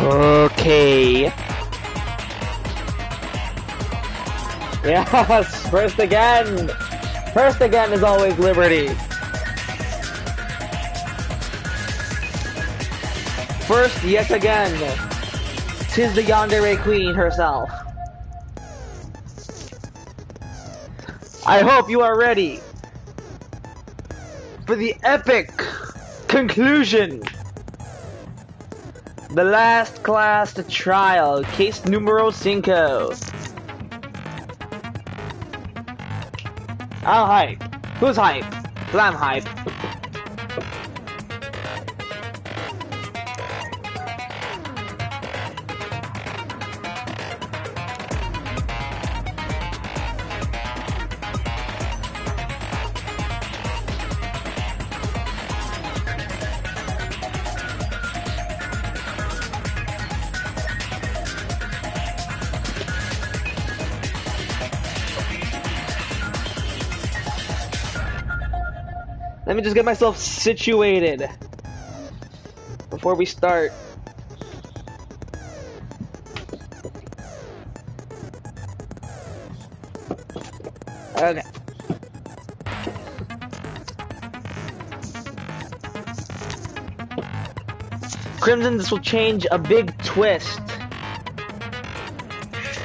Okay. Yes, first again. First again is always liberty. First, yet again. 'Tis the yandere queen herself. I hope you are ready for the epic conclusion. The last class to trial, case numero 5. I'm hype. Who's hype? 'Cause I'm hype. Let me just get myself situated before we start. Okay. Crimson, this will change a big twist.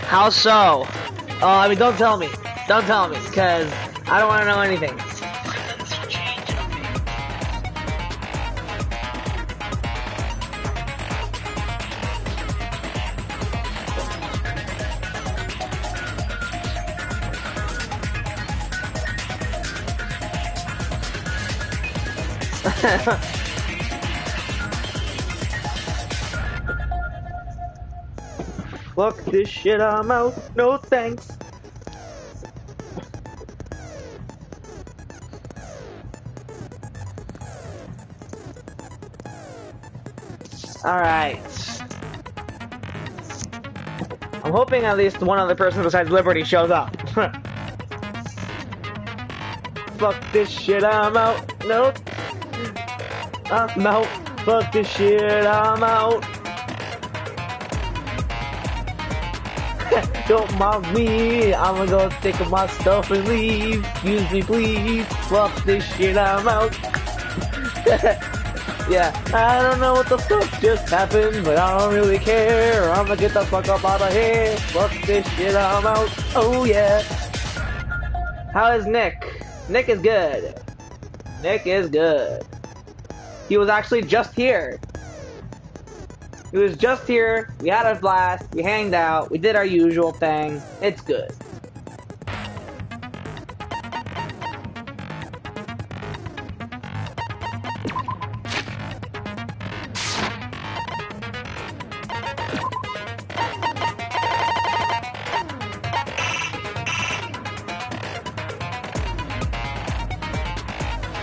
How so? I mean, don't tell me. Don't tell me, because I don't want to know anything. Fuck this shit, I'm out. No thanks. Alright. I'm hoping at least one other person besides Liberty shows up. Fuck this shit, I'm out. No. I'm out. Fuck this shit, I'm out. Don't mind me, I'ma go take my stuff and leave. Excuse me please, fuck this shit, I'm out. Yeah, I don't know what the fuck just happened, but I don't really care. I'ma get the fuck up out of here. Fuck this shit, I'm out. Oh yeah. How is Nick? Nick is good. Nick is good. He was actually just here. He was just here, we had a blast, we hanged out, we did our usual thing. It's good.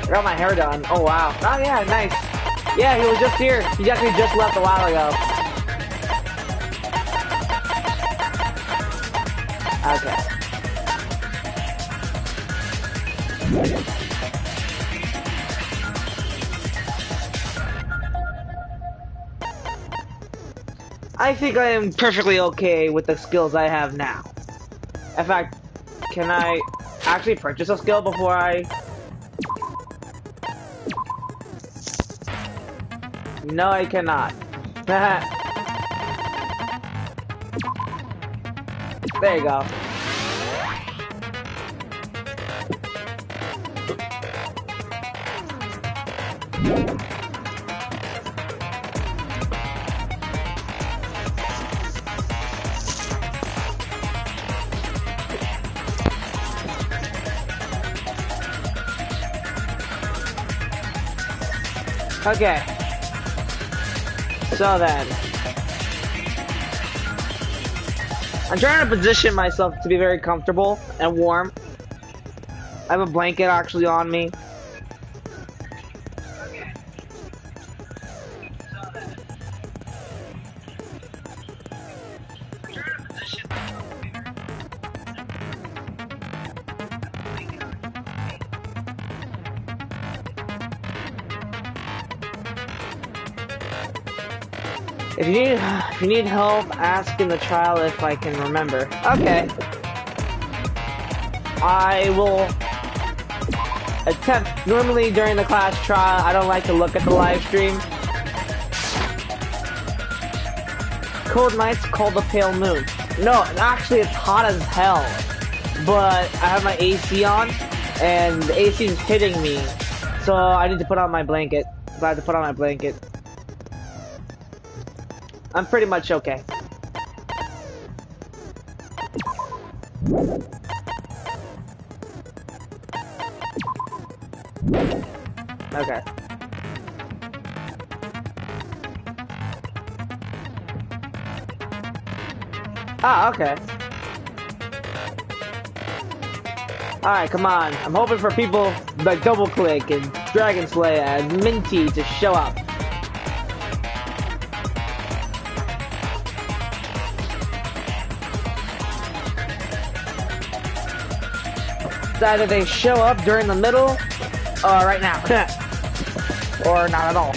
I got my hair done. Oh wow. Oh yeah, nice. Yeah, he was just here. He actually just left a while ago. Okay. I think I am perfectly okay with the skills I have now. In fact, can I actually purchase a skill before I... No, I cannot. There you go. Okay. So then, I'm trying to position myself to be very comfortable and warm. I have a blanket actually on me. If you need help, ask in the trial if I can remember. Okay. I will attempt. Normally during the class trial, I don't like to look at the live stream. Cold nights, called the pale moon. No, actually it's hot as hell. But I have my AC on, and the AC is hitting me. So I need to put on my blanket. So I have to put on my blanket. I'm pretty much okay. Okay. Ah, okay. Alright, come on. I'm hoping for people like Double Click and Dragon Slayer and Minty to show up. Either they show up during the middle, or right now, or not at all.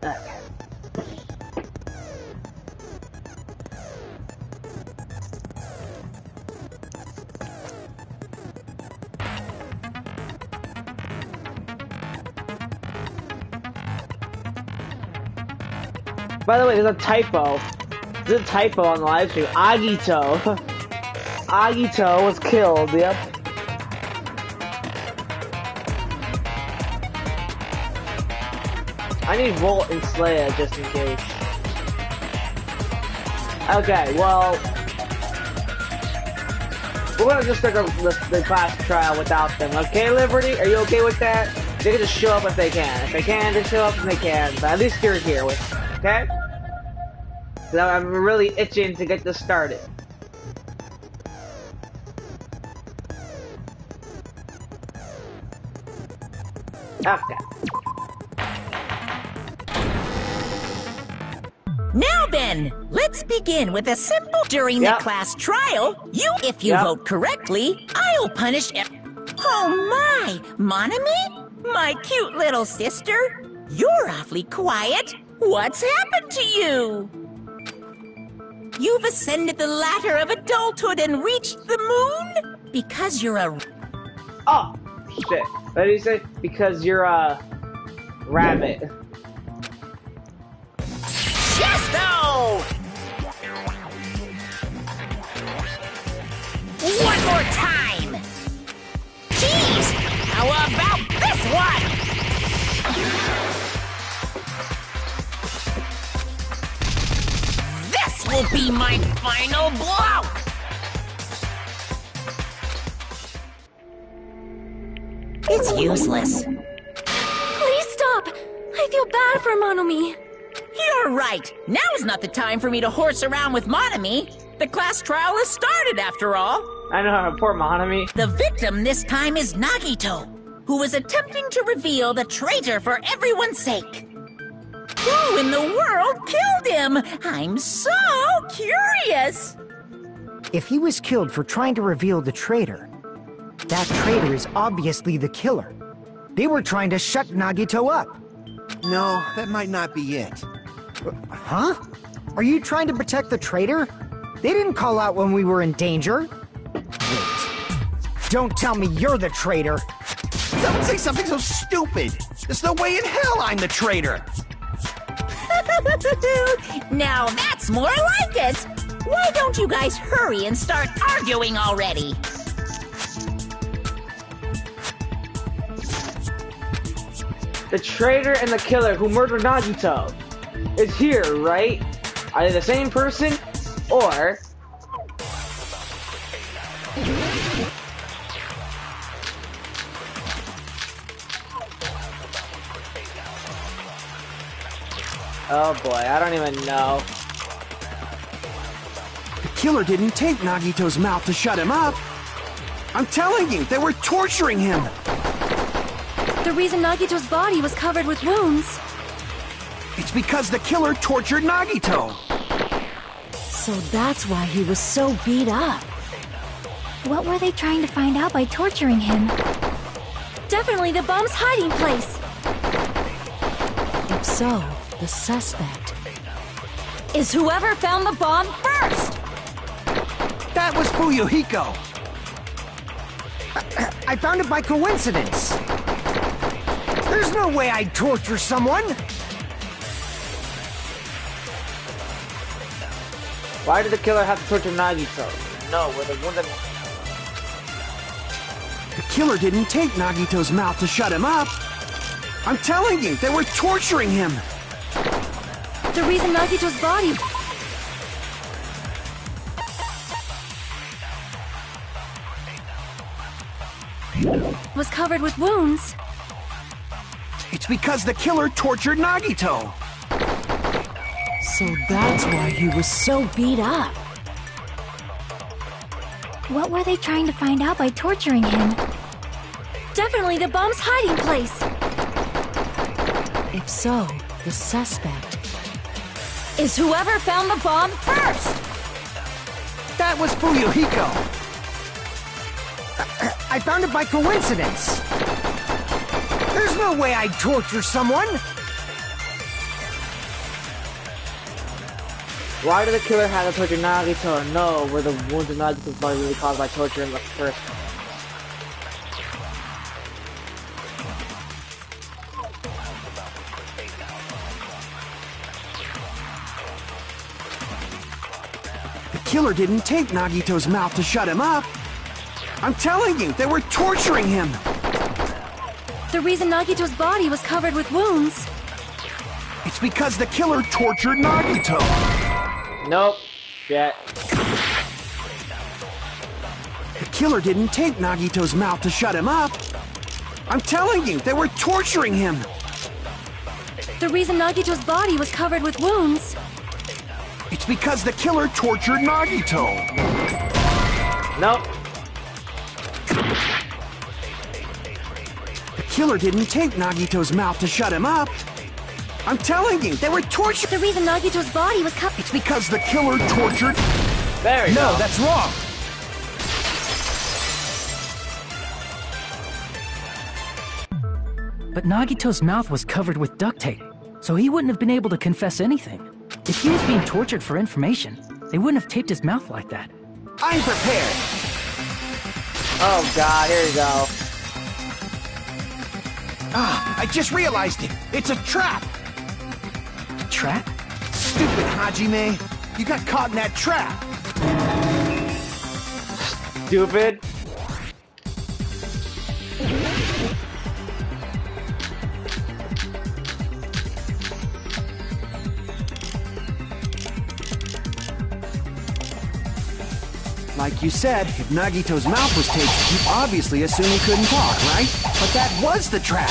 Okay. By the way, there's a typo. There's a typo on the live stream. Agito. Agito was killed, yep. I need Volt and Slayer just in case. Okay, well... we're gonna just start the class trial without them. Okay, Liberty? Are you okay with that? They can just show up if they can. If they can, just show up if they can. But at least you're here with me, okay? So I'm really itching to get this started. Okay. Now then, let's begin with a simple during the class trial. If you vote correctly, I'll punish Oh my, Monami? My cute little sister? You're awfully quiet. What's happened to you? You've ascended the ladder of adulthood and reached the moon? Because you're a... Oh, shit. What did he say? Because you're a... rabbit. Chesto! One more time! Jeez! How about this one? This will be my final blow! It's useless. Please stop! I feel bad for Monomi. You're right. Now is not the time for me to horse around with Monami. The class trial has started, after all. I know, poor Monami. The victim this time is Nagito, who is attempting to reveal the traitor for everyone's sake. Who in the world killed him? I'm so curious. If he was killed for trying to reveal the traitor, that traitor is obviously the killer. They were trying to shut Nagito up. No, that might not be it. Huh? Are you trying to protect the traitor? They didn't call out when we were in danger. Wait. Don't tell me you're the traitor. Don't say something so stupid. There's no way in hell I'm the traitor. Now that's more like it. Why don't you guys hurry and start arguing already? The traitor and the killer who murdered Nagito is here, right? Are they the same person? Or... oh boy, I don't even know. The killer didn't tape Nagito's mouth to shut him up. I'm telling you, they were torturing him. The reason Nagito's body was covered with wounds. It's because the killer tortured Nagito. So that's why he was so beat up. What were they trying to find out by torturing him? Definitely the bomb's hiding place! If so, the suspect is whoever found the bomb first! That was Fuyuhiko! I found it by coincidence! There's no way I'd torture someone! Why did the killer have to torture Nagito? No, we're the one that... The killer didn't take Nagito's mouth to shut him up! I'm telling you, they were torturing him! The reason Nagito's body was covered with wounds. It's because the killer tortured Nagito! So that's why he was so beat up. What were they trying to find out by torturing him? Definitely the bomb's hiding place! If so, the suspect is whoever found the bomb first! That was Fuyuhiko! I found it by coincidence! There's no way I'd torture someone! Why did the killer have to torture Nagito? No, were the wounds in Nagito's body really caused by torture in the first? The killer didn't take Nagito's mouth to shut him up! I'm telling you, they were torturing him! The reason Nagito's body was covered with wounds. It's because the killer tortured Nagito! Nope. Shit. The killer didn't take Nagito's mouth to shut him up! I'm telling you, they were torturing him! The reason Nagito's body was covered with wounds. It's because the killer tortured Nagito! Nope. The killer didn't take Nagito's mouth to shut him up! I'm telling you, they were tortured! The reason Nagito's body was covered. It's because the killer tortured... There you go. No, that's wrong! But Nagito's mouth was covered with duct tape, so he wouldn't have been able to confess anything. If he was being tortured for information, they wouldn't have taped his mouth like that. I'm prepared! Oh god, here you go. Ah, I just realized it! It's a trap! Trap? Stupid Hajime! You got caught in that trap! Stupid. Like you said, if Nagito's mouth was taped, you obviously assumed he couldn't talk, right? But that was the trap!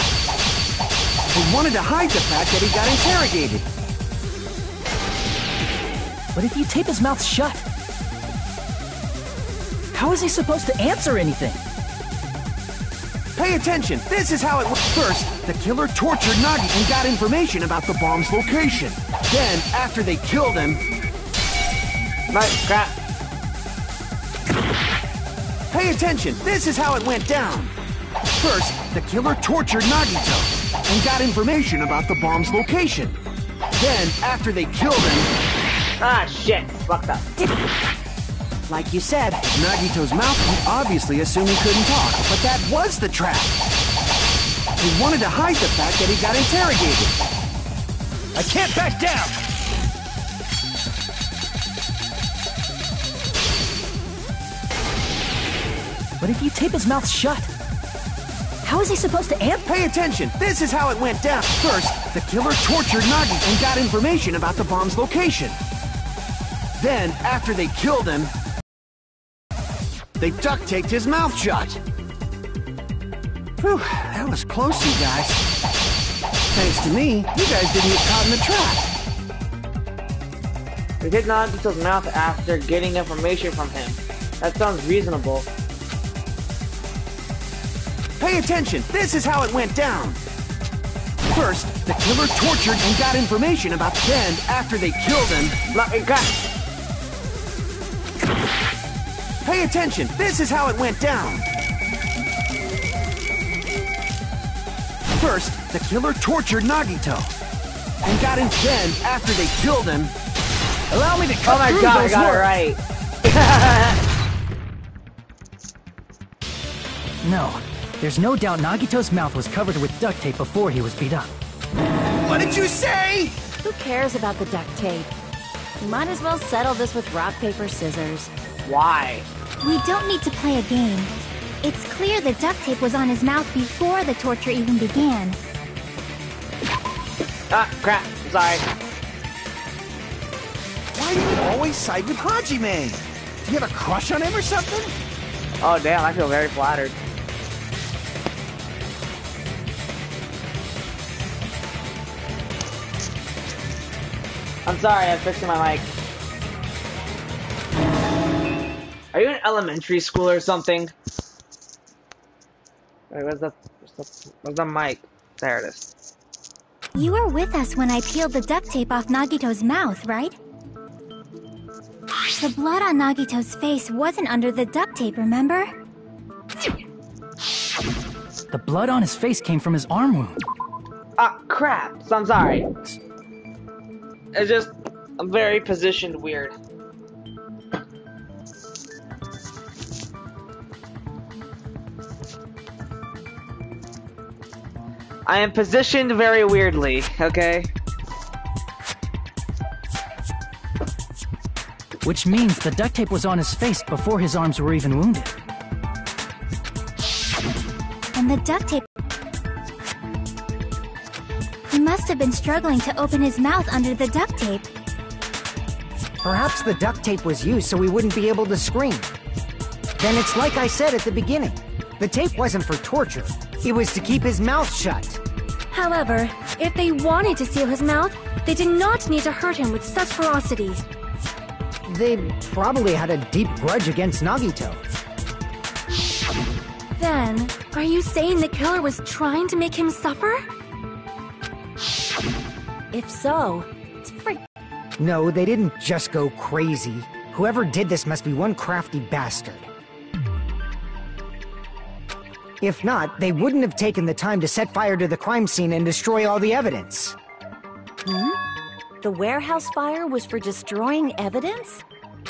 They wanted to hide the fact that he got interrogated. But if you tape his mouth shut, how is he supposed to answer anything? Pay attention, this is how it went. First, the killer tortured Nagi and got information about the bomb's location. Then, after they killed him... Nice crap. Pay attention, this is how it went down. First, the killer tortured Nagito and got information about the bomb's location. Then, after they killed him... Ah, shit. Fucked up. Like you said, Nagito's mouth, he obviously assumed he couldn't talk, but that was the trap. He wanted to hide the fact that he got interrogated. I can't back down! But if you tape his mouth shut, how is he supposed to answer? Pay attention, this is how it went down. First, the killer tortured Nagi and got information about the bomb's location. Then, after they killed him, they duct-taped his mouth shut. Whew, that was close, you guys. Thanks to me, you guys didn't get caught in the trap. We hit Nagito's mouth after getting information from him. That sounds reasonable. Pay attention, this is how it went down. First, the killer tortured and got information about... Then, after they killed him... Pay Pay attention. This is how it went down. First, the killer tortured Nagito. And got in. Then, after they killed him, allow me to cut through God, I those got words. it right. No, there's no doubt Nagito's mouth was covered with duct tape before he was beat up. What did you say? Who cares about the duct tape? You might as well settle this with rock, paper, scissors. Why? We don't need to play a game. It's clear the duct tape was on his mouth before the torture even began. Ah, crap. I'm sorry. Why do you always side with Hajime? Do you have a crush on him or something? Oh, damn. I feel very flattered. I'm sorry. I'm fixing my mic. Are you in elementary school or something? Wait, where's the mic? There it is. You were with us when I peeled the duct tape off Nagito's mouth, right? The blood on Nagito's face wasn't under the duct tape, remember? The blood on his face came from his arm wound. Ah, crap. So I'm sorry. It's just, I'm very positioned weird. I am positioned very weirdly, okay? Which means the duct tape was on his face before his arms were even wounded. And the duct tape... He must have been struggling to open his mouth under the duct tape. Perhaps the duct tape was used so he wouldn't be able to scream. Then it's like I said at the beginning. The tape wasn't for torture. It was to keep his mouth shut. However, if they wanted to seal his mouth, they did not need to hurt him with such ferocity. They probably had a deep grudge against Nagito. Then, are you saying the killer was trying to make him suffer? If so, it's No, they didn't just go crazy. Whoever did this must be one crafty bastard. If not, they wouldn't have taken the time to set fire to the crime scene and destroy all the evidence. The warehouse fire was for destroying evidence?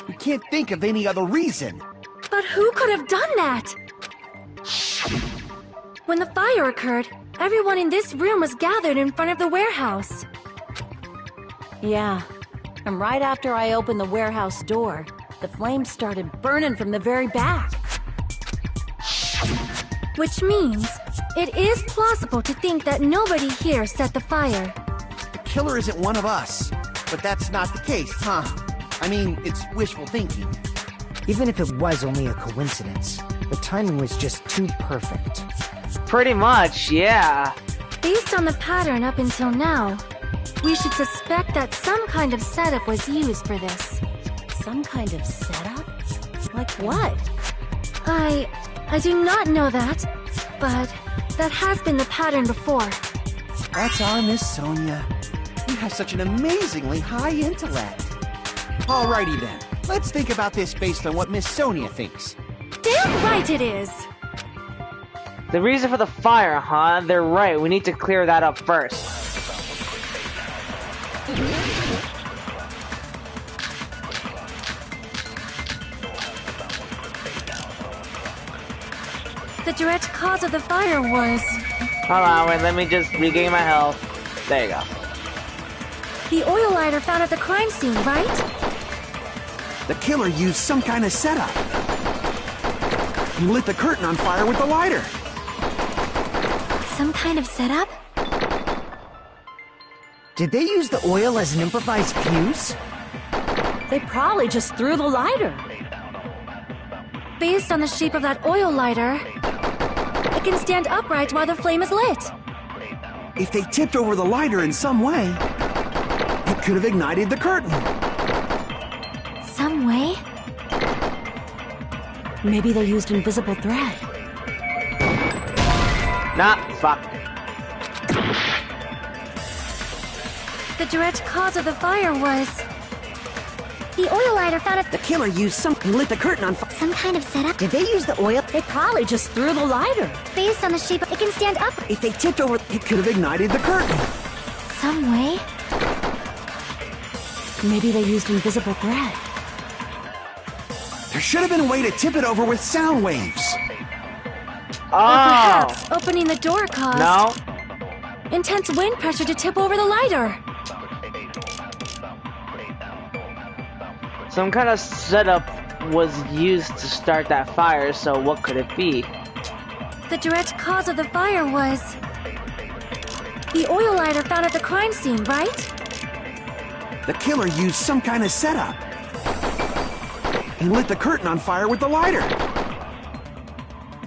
We can't think of any other reason. But who could have done that? When the fire occurred, everyone in this room was gathered in front of the warehouse. Yeah. And right after I opened the warehouse door, the flames started burning from the very back. Which means, it is plausible to think that nobody here set the fire. The killer isn't one of us. But that's not the case, huh? I mean, it's wishful thinking. Even if it was only a coincidence, the timing was just too perfect. Pretty much, yeah. Based on the pattern up until now, we should suspect that some kind of setup was used for this. Some kind of setup? Like what? I do not know that, but that has been the pattern before. That's our Miss Sonia. You have such an amazingly high intellect. Alrighty then, let's think about this based on what Miss Sonia thinks. Damn right it is! The reason for the fire, huh? They're right. We need to clear that up first. The direct cause of the fire was... Hold on, wait, let me just regain my health. There you go. the oil lighter found at the crime scene, right? The killer used some kind of setup. He lit the curtain on fire with the lighter. Some kind of setup? Did they use the oil as an improvised fuse? They probably just threw the lighter. Based on the shape of that oil lighter, it can stand upright while the flame is lit. If they tipped over the lighter in some way, it could have ignited the curtain. Some way? Maybe they used invisible thread. Nah, fuck. The direct cause of the fire was... the oil lighter found at The killer used some... He lit the curtain on fire. Some kind of setup? Did they use the oil? They probably just threw the lighter. Based on the shape, it can stand up. If they tipped over, it could have ignited the curtain. Some way? Maybe they used invisible thread. There should have been a way to tip it over with sound waves. Oh. Or perhaps opening the door caused No. intense wind pressure to tip over the lighter. Some kind of setup was used to start that fire, so what could it be? The direct cause of the fire was the oil lighter found at the crime scene, right? The killer used some kind of setup. He lit the curtain on fire with the lighter.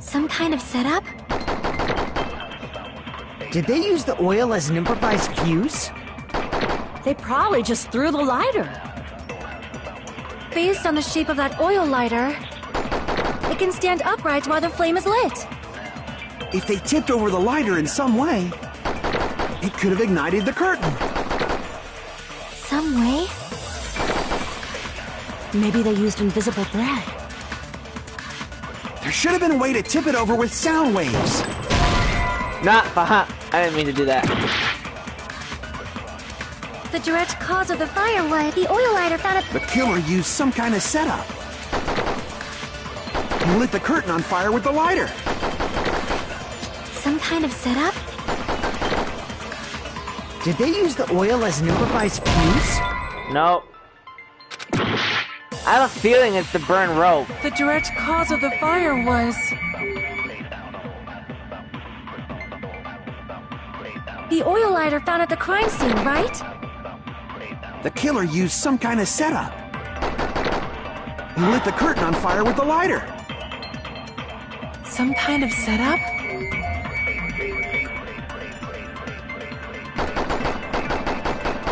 Some kind of setup? Did they use the oil as an improvised fuse? They probably just threw the lighter. Based on the shape of that oil lighter, it can stand upright while the flame is lit. If they tipped over the lighter in some way, it could have ignited the curtain. Some way? Maybe they used invisible thread. There should have been a way to tip it over with sound waves. Not, I didn't mean to do that. The direct cause of the fire was the oil lighter found at The killer used some kind of setup. He lit the curtain on fire with the lighter. some kind of setup? Did they use the oil as an improvised fuse? Nope. I have a feeling it's the burn rope. The direct cause of the fire was The oil lighter found at the crime scene, right? The killer used some kind of setup. He lit the curtain on fire with the lighter. some kind of setup?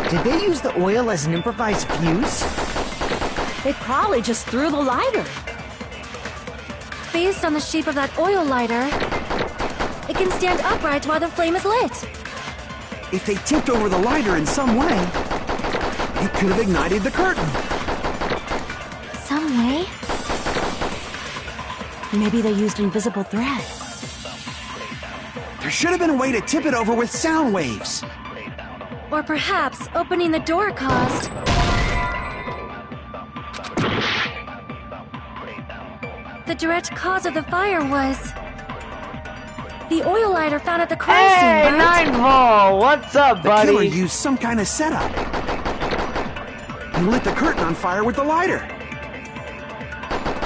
Did they use the oil as an improvised fuse? They probably just threw the lighter. Based on the shape of that oil lighter, it can stand upright while the flame is lit. If they tipped over the lighter in some way, it could have ignited the curtain. Some way? Maybe they used invisible thread. There should have been a way to tip it over with sound waves. Or perhaps opening the door caused the direct cause of the fire was the oil lighter found at the crime Hey, scene, right? 9-Vol! What's up, The killer buddy? used some kind of setup. He lit the curtain on fire with the lighter.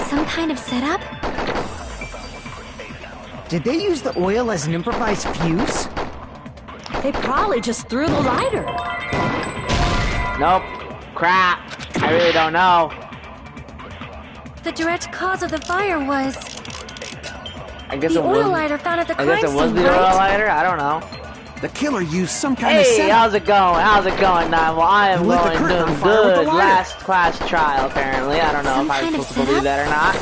Some kind of setup? Did they use the oil as an improvised fuse? They probably just threw the lighter. Nope. Crap. I really don't know. The direct cause of the fire was I guess the it oil was. lighter found at the I crime guess it was scene, the oil right? lighter. I don't know. The killer used some kind of Hey, setup. how's it going? How's it going, 9-Vol? I am You lit the going curtain on doing fire with the good. lighter. Last class trial, apparently. I don't know Some if I'm kind of supposed to believe setup? that or not.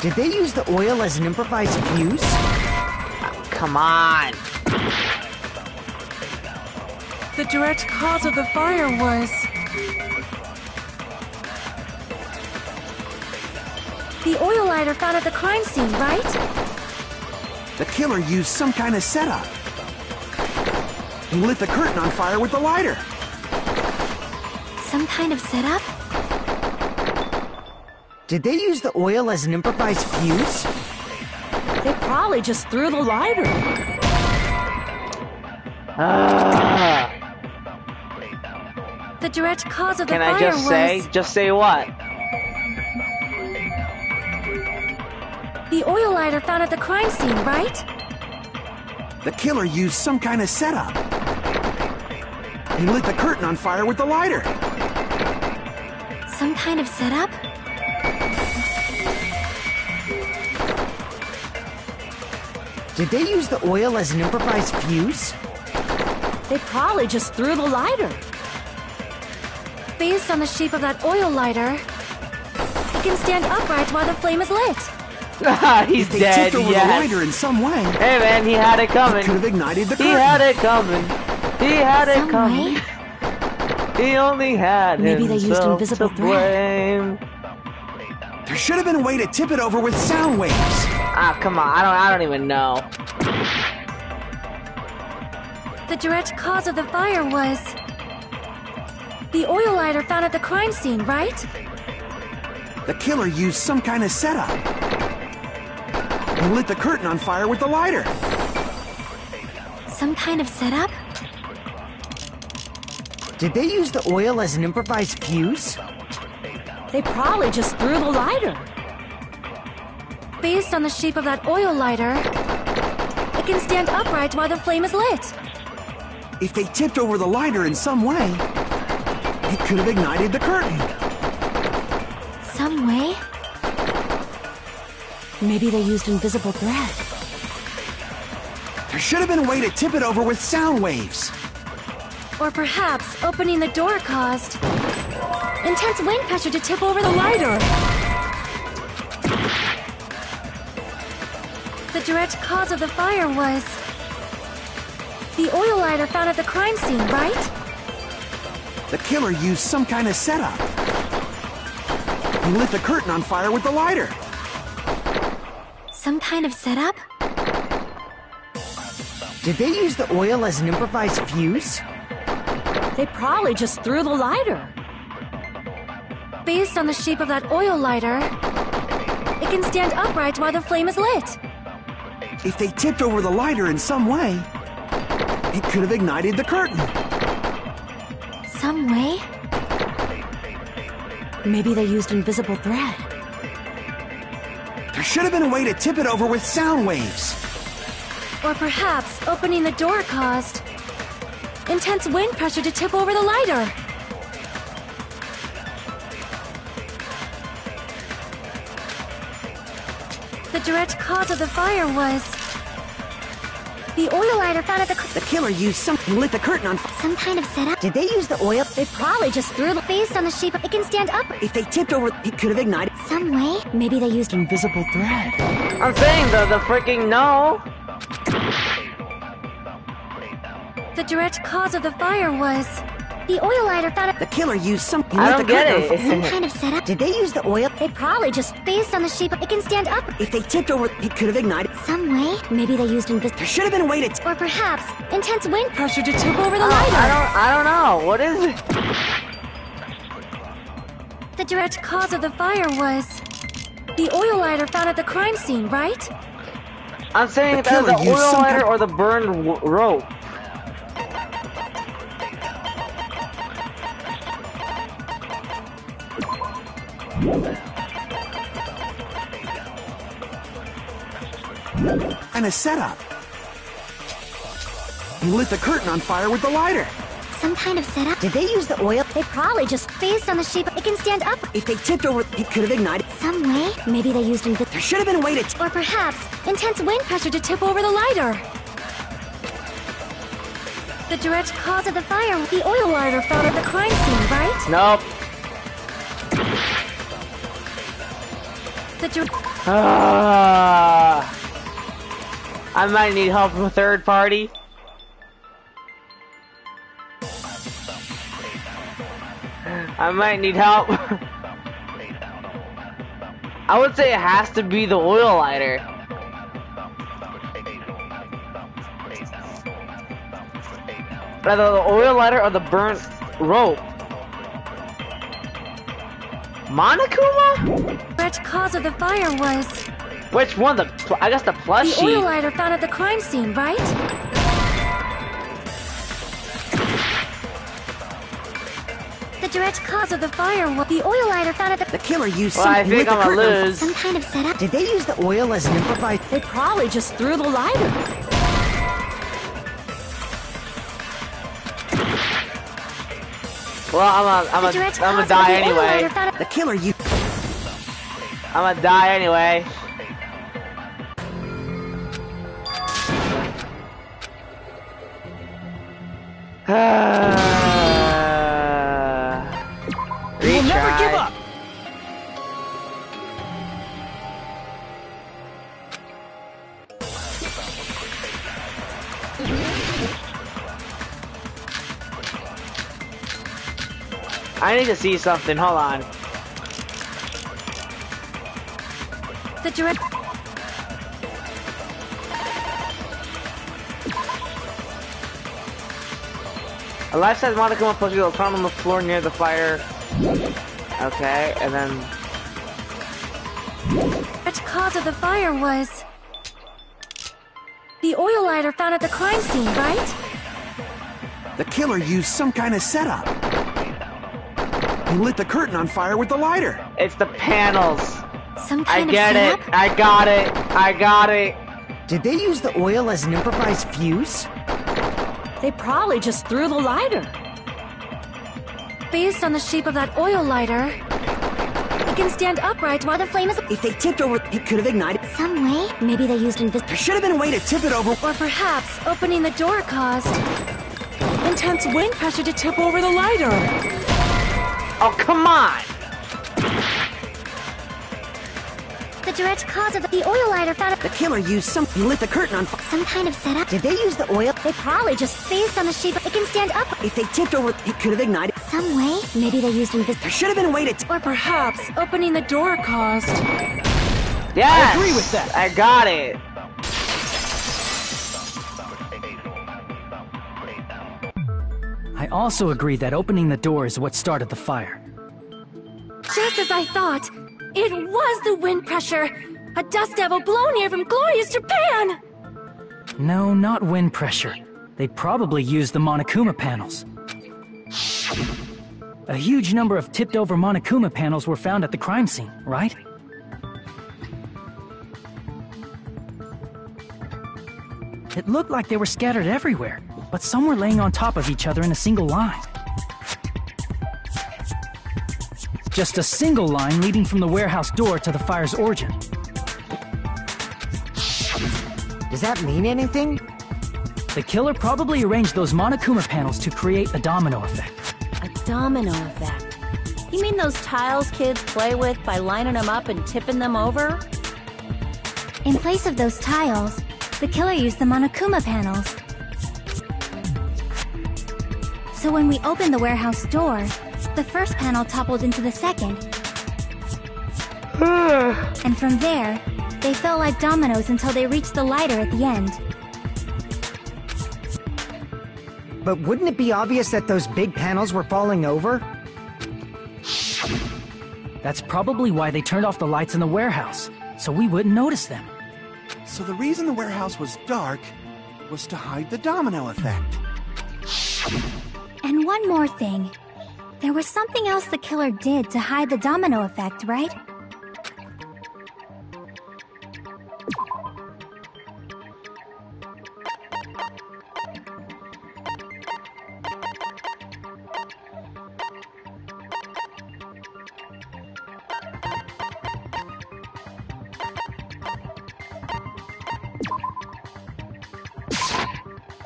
Did they use the oil as an improvised fuse? Come on. The direct cause of the fire was The oil lighter found at the crime scene, right? The killer used some kind of setup. He lit the curtain on fire with the lighter. Some kind of setup? Did they use the oil as an improvised fuse? They probably just threw the lighter. Ah. The direct cause of the Can fire I just was say? Just say what? the oil lighter found at the crime scene, right? The killer used some kind of setup. He lit the curtain on fire with the lighter. Some kind of setup? Did they use the oil as an improvised fuse? They probably just threw the lighter. Based on the shape of that oil lighter, it can stand upright while the flame is lit. He's If they dead, tipped over the yes. lighter in some way, Hey man, he had it it coming. could have ignited the He curtain. had it coming. He had it Some coming. way? He only had Maybe they used himself invisible to thread. blame. should have been a way to tip it over with sound waves. Ah, come on. I don't even know. The direct cause of the fire was the oil lighter found at the crime scene, right? The killer used some kind of setup. He lit the curtain on fire with the lighter. Some kind of setup? Did they use the oil as an improvised fuse? They probably just threw the lighter. Based on the shape of that oil lighter, it can stand upright while the flame is lit. If they tipped over the lighter in some way, it could have ignited the curtain. Some way? Maybe they used invisible thread. There should have been a way to tip it over with sound waves. Or perhaps opening the door caused intense wind pressure to tip over the lighter. The direct cause of the fire was the oil lighter found at the crime scene, right? The killer used some kind of setup. He lit the curtain on fire with the lighter. Some kind of setup? Did they use the oil as an improvised fuse? They probably just threw the lighter. Based on the shape of that oil lighter, it can stand upright while the flame is lit. If they tipped over the lighter in some way, it could have ignited the curtain. Some way? Maybe they used invisible thread. There should have been a way to tip it over with sound waves. Or perhaps opening the door caused intense wind pressure to tip over the lighter. The direct cause of the fire was the oil lighter found at The killer used he lit the curtain on some kind of setup. Did they use the oil? They probably just threw the based on the shape of it can stand up If they tipped over, it could have ignited. some way. Maybe they used invisible thread. I'm saying the freaking no. The direct cause of the fire was the oil lighter found at The killer used he I lit don't the get curtain it. some kind of setup. Did they use the oil? They probably just based on the shape of it can stand up If they tipped over, it could have ignited. some way. Maybe they used invisible. There should have been a way to Or perhaps intense wind pressure to tip over the lighter. I don't know. What is it? The direct cause of the fire was the oil lighter found at the crime scene, right? I'm saying The that the killer used oil some lighter kind- or the burned rope. And a setup. He lit the curtain on fire with the lighter. Some kind of setup. Did they use the oil? They probably just based on the shape of it can stand up If they tipped over, it could have ignited. some way. Maybe they used invisible. There should have been a way to. Or perhaps intense wind pressure to tip over the lighter. The direct cause of the fire, the oil lighter found at the crime scene, right? Nope. The direct. I might need help from a third party. I might need help. I would say it has to be the oil lighter. Either the oil lighter or the burnt rope. Monokuma? direct cause of the fire was Which one? I guess the the plushie. oil lighter found at the crime scene, right? The direct cause of the fire was the oil lighter found at the. The killer used Well, some. I he lit think the I'm gonna curtain on- lose. Some kind of setup. Did they use the oil as an improvised? They probably just threw the lighter. Well, I'm The direct gonna cause of die the oil lighter anyway. found at The killer used. I'm gonna die anyway. We'll never give Retry. up. I need to see something. Hold on. The direct... A life-size Monokuma plushie will come on the floor near the fire. Okay, and then... The cause of the fire was... the oil lighter found at the crime scene, right? The killer used some kind of setup. He lit the curtain on fire with the lighter. It's the panels. Some kind I get of it. setup? I got it. I got it. Did they use the oil as an improvised fuse? They probably just threw the lighter. Based on the shape of that oil lighter, it can stand upright while the flame is... If they tipped over, it could have ignited. Some way? Maybe they used There should have been a way to tip it over. Or perhaps opening the door caused... Intense wind pressure to tip over the lighter. Oh, come on. The direct cause of the oil lighter found at... The killer used some... He lit the curtain on fire. some kind of setup? Did they use the oil? They probably just... based on the shape, it can stand up... If they tipped over, it could have ignited. some way? Maybe they used There should have been a way to... Or perhaps opening the door caused. Yes. I agree with that. I got it. I also agree that opening the door is what started the fire. Just as I thought! It was the wind pressure! A dust devil blown here from glorious Japan! No, not wind pressure. They probably used the Monokuma panels. A huge number of tipped-over Monokuma panels were found at the crime scene, right? It looked like they were scattered everywhere, but some were laying on top of each other in a single line. Just a single line leading from the warehouse door to the fire's origin. Does that mean anything? The killer probably arranged those Monokuma panels to create a domino effect. A domino effect. You mean those tiles kids play with by lining them up and tipping them over? In place of those tiles, the killer used the Monokuma panels. So when we opened the warehouse door, the first panel toppled into the second. And from there, they fell like dominoes until they reached the lighter at the end. But wouldn't it be obvious that those big panels were falling over? That's probably why they turned off the lights in the warehouse, so we wouldn't notice them. So the reason the warehouse was dark was to hide the domino effect. And one more thing. There was something else the killer did to hide the domino effect, right?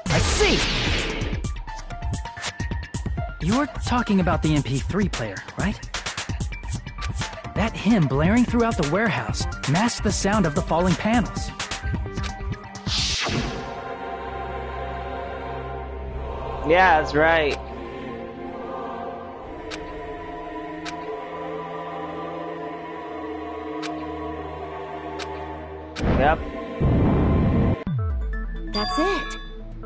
I see! You're talking about the MP3 player, right? That hymn blaring throughout the warehouse masked the sound of the falling panels. Yeah, that's right. Yep. That's it.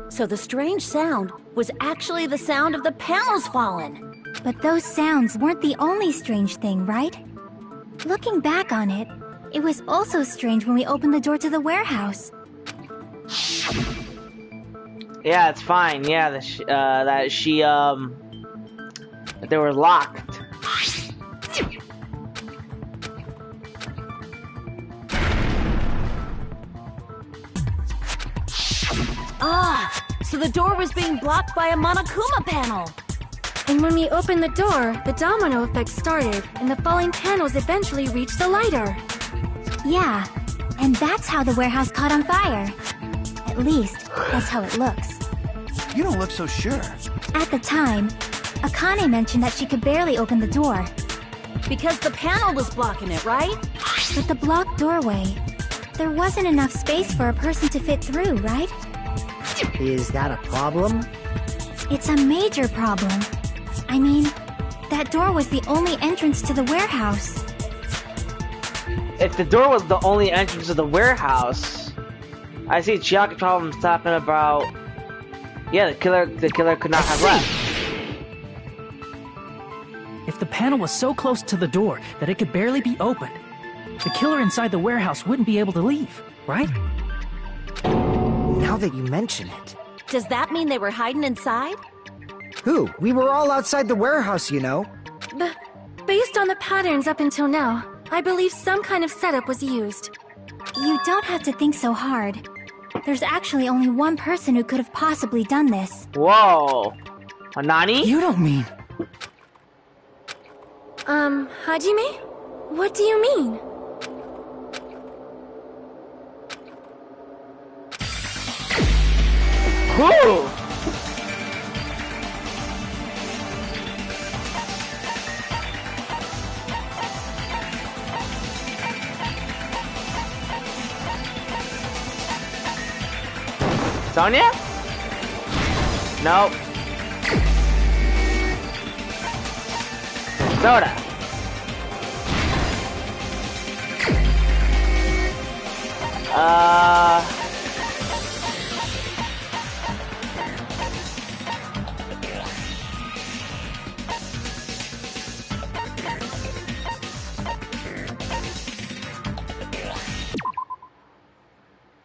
So the strange sound was actually the sound of the panels falling. But those sounds weren't the only strange thing, right? Looking back on it, it was also strange when we opened the door to the warehouse. Yeah, it's fine. Yeah, that they were locked. Ah, so the door was being blocked by a Monokuma panel. And when we opened the door, the domino effect started, and the falling panels eventually reached the lighter. Yeah, and that's how the warehouse caught on fire. At least, that's how it looks. You don't look so sure. At the time, Akane mentioned that she could barely open the door. Because the panel was blocking it, right? But the blocked doorway, there wasn't enough space for a person to fit through, right? Is that a problem? It's a major problem. I mean, that door was the only entrance to the warehouse. if the door was the only entrance to the warehouse, I see Chiaki problems talking about. Yeah, the killer could not have left. If the panel was so close to the door that it could barely be opened, the killer inside the warehouse wouldn't be able to leave, right? Now that you mention it. Does that mean they were hiding inside? Who? We were all outside the warehouse, you know. Based on the patterns up until now, I believe some kind of setup was used. You don't have to think so hard. There's actually only one person who could have possibly done this. Whoa. Nani? You don't mean... Hajime? What do you mean? Who? Sonia? No. Soda.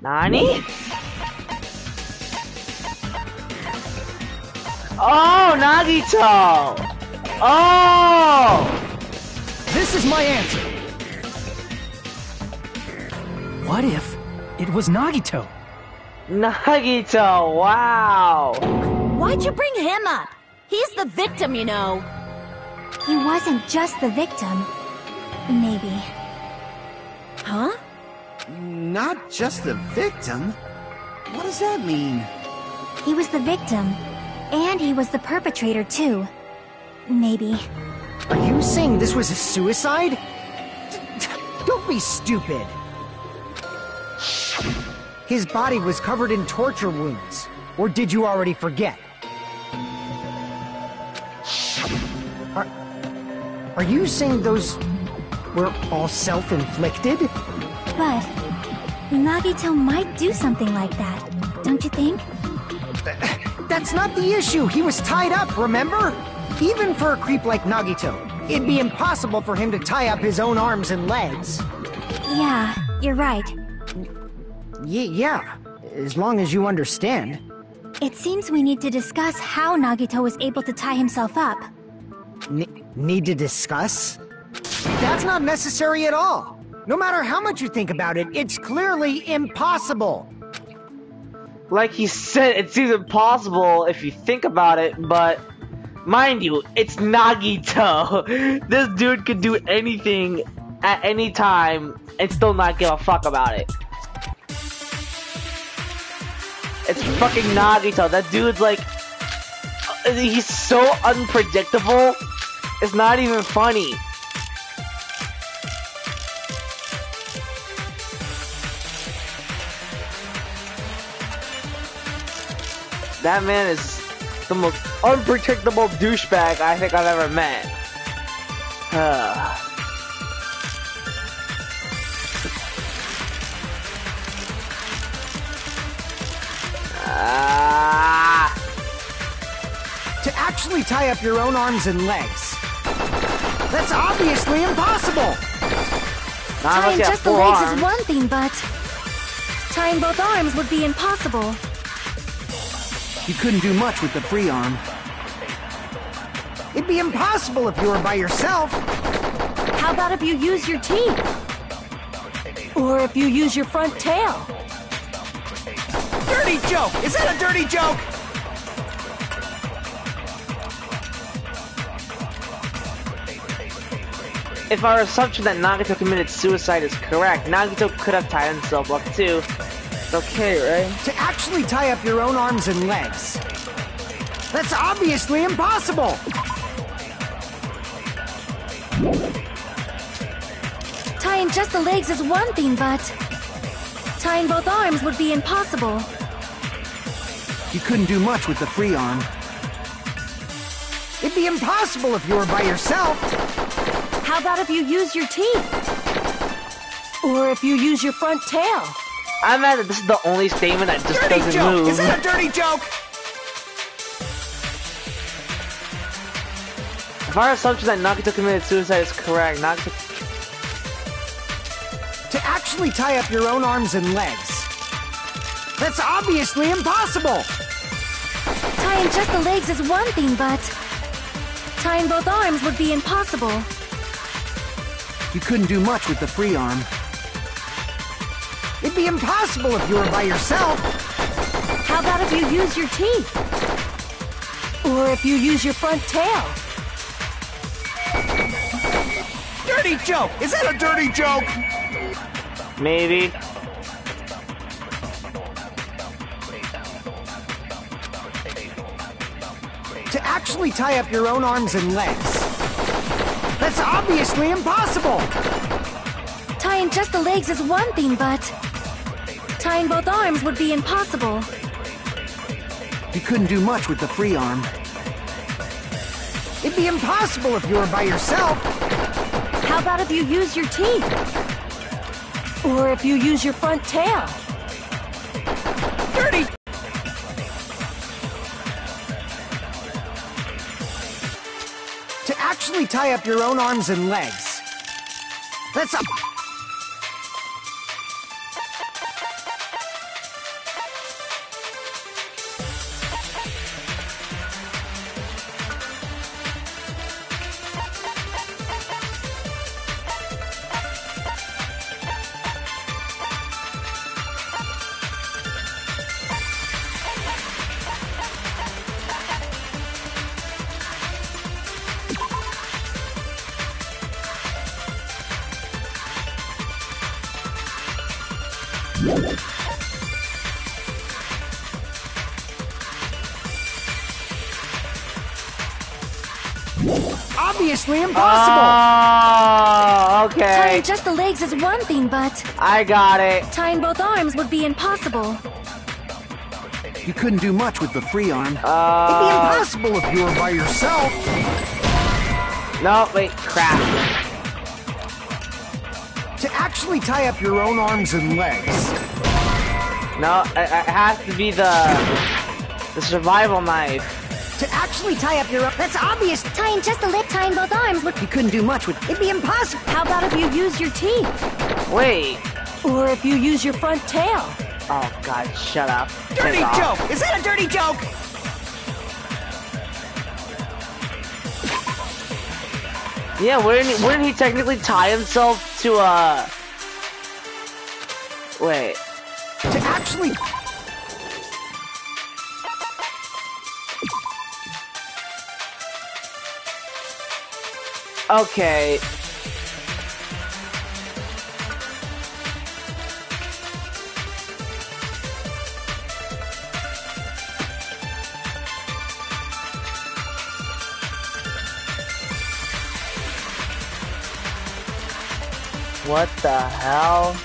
Nani? Oh, Nagito! Oh! This is my answer! What if it was Nagito? Nagito, wow! Why'd you bring him up? He's the victim, you know. He wasn't just the victim. Maybe. Huh? Not just the victim? What does that mean? He was the victim. And he was the perpetrator, too. Maybe. Are you saying this was a suicide? Don't be stupid. His body was covered in torture wounds. Or did you already forget? Are you saying those were all self-inflicted? But Nagito might do something like that, don't you think? That's not the issue. He was tied up, remember? Even for a creep like Nagito, it'd be impossible for him to tie up his own arms and legs. Yeah, you're right. Yeah, as long as you understand. It seems we need to discuss how Nagito was able to tie himself up. Need to discuss? That's not necessary at all. No matter how much you think about it, it's clearly impossible. Like he said, it seems impossible if you think about it, but mind you, it's Nagito. This dude could do anything at any time and still not give a fuck about it. It's fucking Nagito. That dude's like, he's so unpredictable. It's not even funny. That man is the most unpredictable douchebag I think I've ever met. To actually tie up your own arms and legs. That's obviously impossible! Tying just the legs is one thing, but tying both arms would be impossible. You couldn't do much with the free arm. It'd be impossible if you were by yourself. How about if you use your teeth? Or if you use your front tail? Dirty joke! Is that a dirty joke? If our assumption that Nagito committed suicide is correct, Nagito could have tied himself up too. It's okay, right? To actually tie up your own arms and legs. That's obviously impossible! Tying just the legs is one thing, but tying both arms would be impossible. You couldn't do much with the free arm. It'd be impossible if you were by yourself. How about if you use your teeth? Or if you use your front tail. I'm mad that this is the only statement that just Dirty doesn't joke! move. Is that a dirty joke? If our assumption that Nagito committed suicide is correct, Nagito... To actually tie up your own arms and legs. That's obviously impossible! Tying just the legs is one thing, but tying both arms would be impossible. You couldn't do much with the free arm. It'd be impossible if you were by yourself. How about if you use your teeth? Or if you use your front tail? Dirty joke! Is that a dirty joke? Maybe. To actually tie up your own arms and legs. That's obviously impossible! Tying just the legs is one thing, but tying both arms would be impossible. You couldn't do much with the free arm. It'd be impossible if you were by yourself. How about if you use your teeth? Or if you use your front tail? Dirty! To actually tie up your own arms and legs. That's obviously impossible! Oh, okay. Tying just the legs is one thing, but I got it. tying both arms would be impossible. You couldn't do much with the free arm. It'd be impossible if you were by yourself. No, wait, crap. To actually tie up your own arms and legs. No, it has to be the survival knife. To actually tie up your... That's obvious! Tying just the leg, tying both arms would... You couldn't do much with... It'd be impossible! How about if you use your teeth? Wait. Or if you use your front tail? Oh god, shut up. Dirty Piss off. joke! Is that a dirty joke? Yeah, wouldn't he technically tie himself to a... Wait. To actually... Okay. What the hell?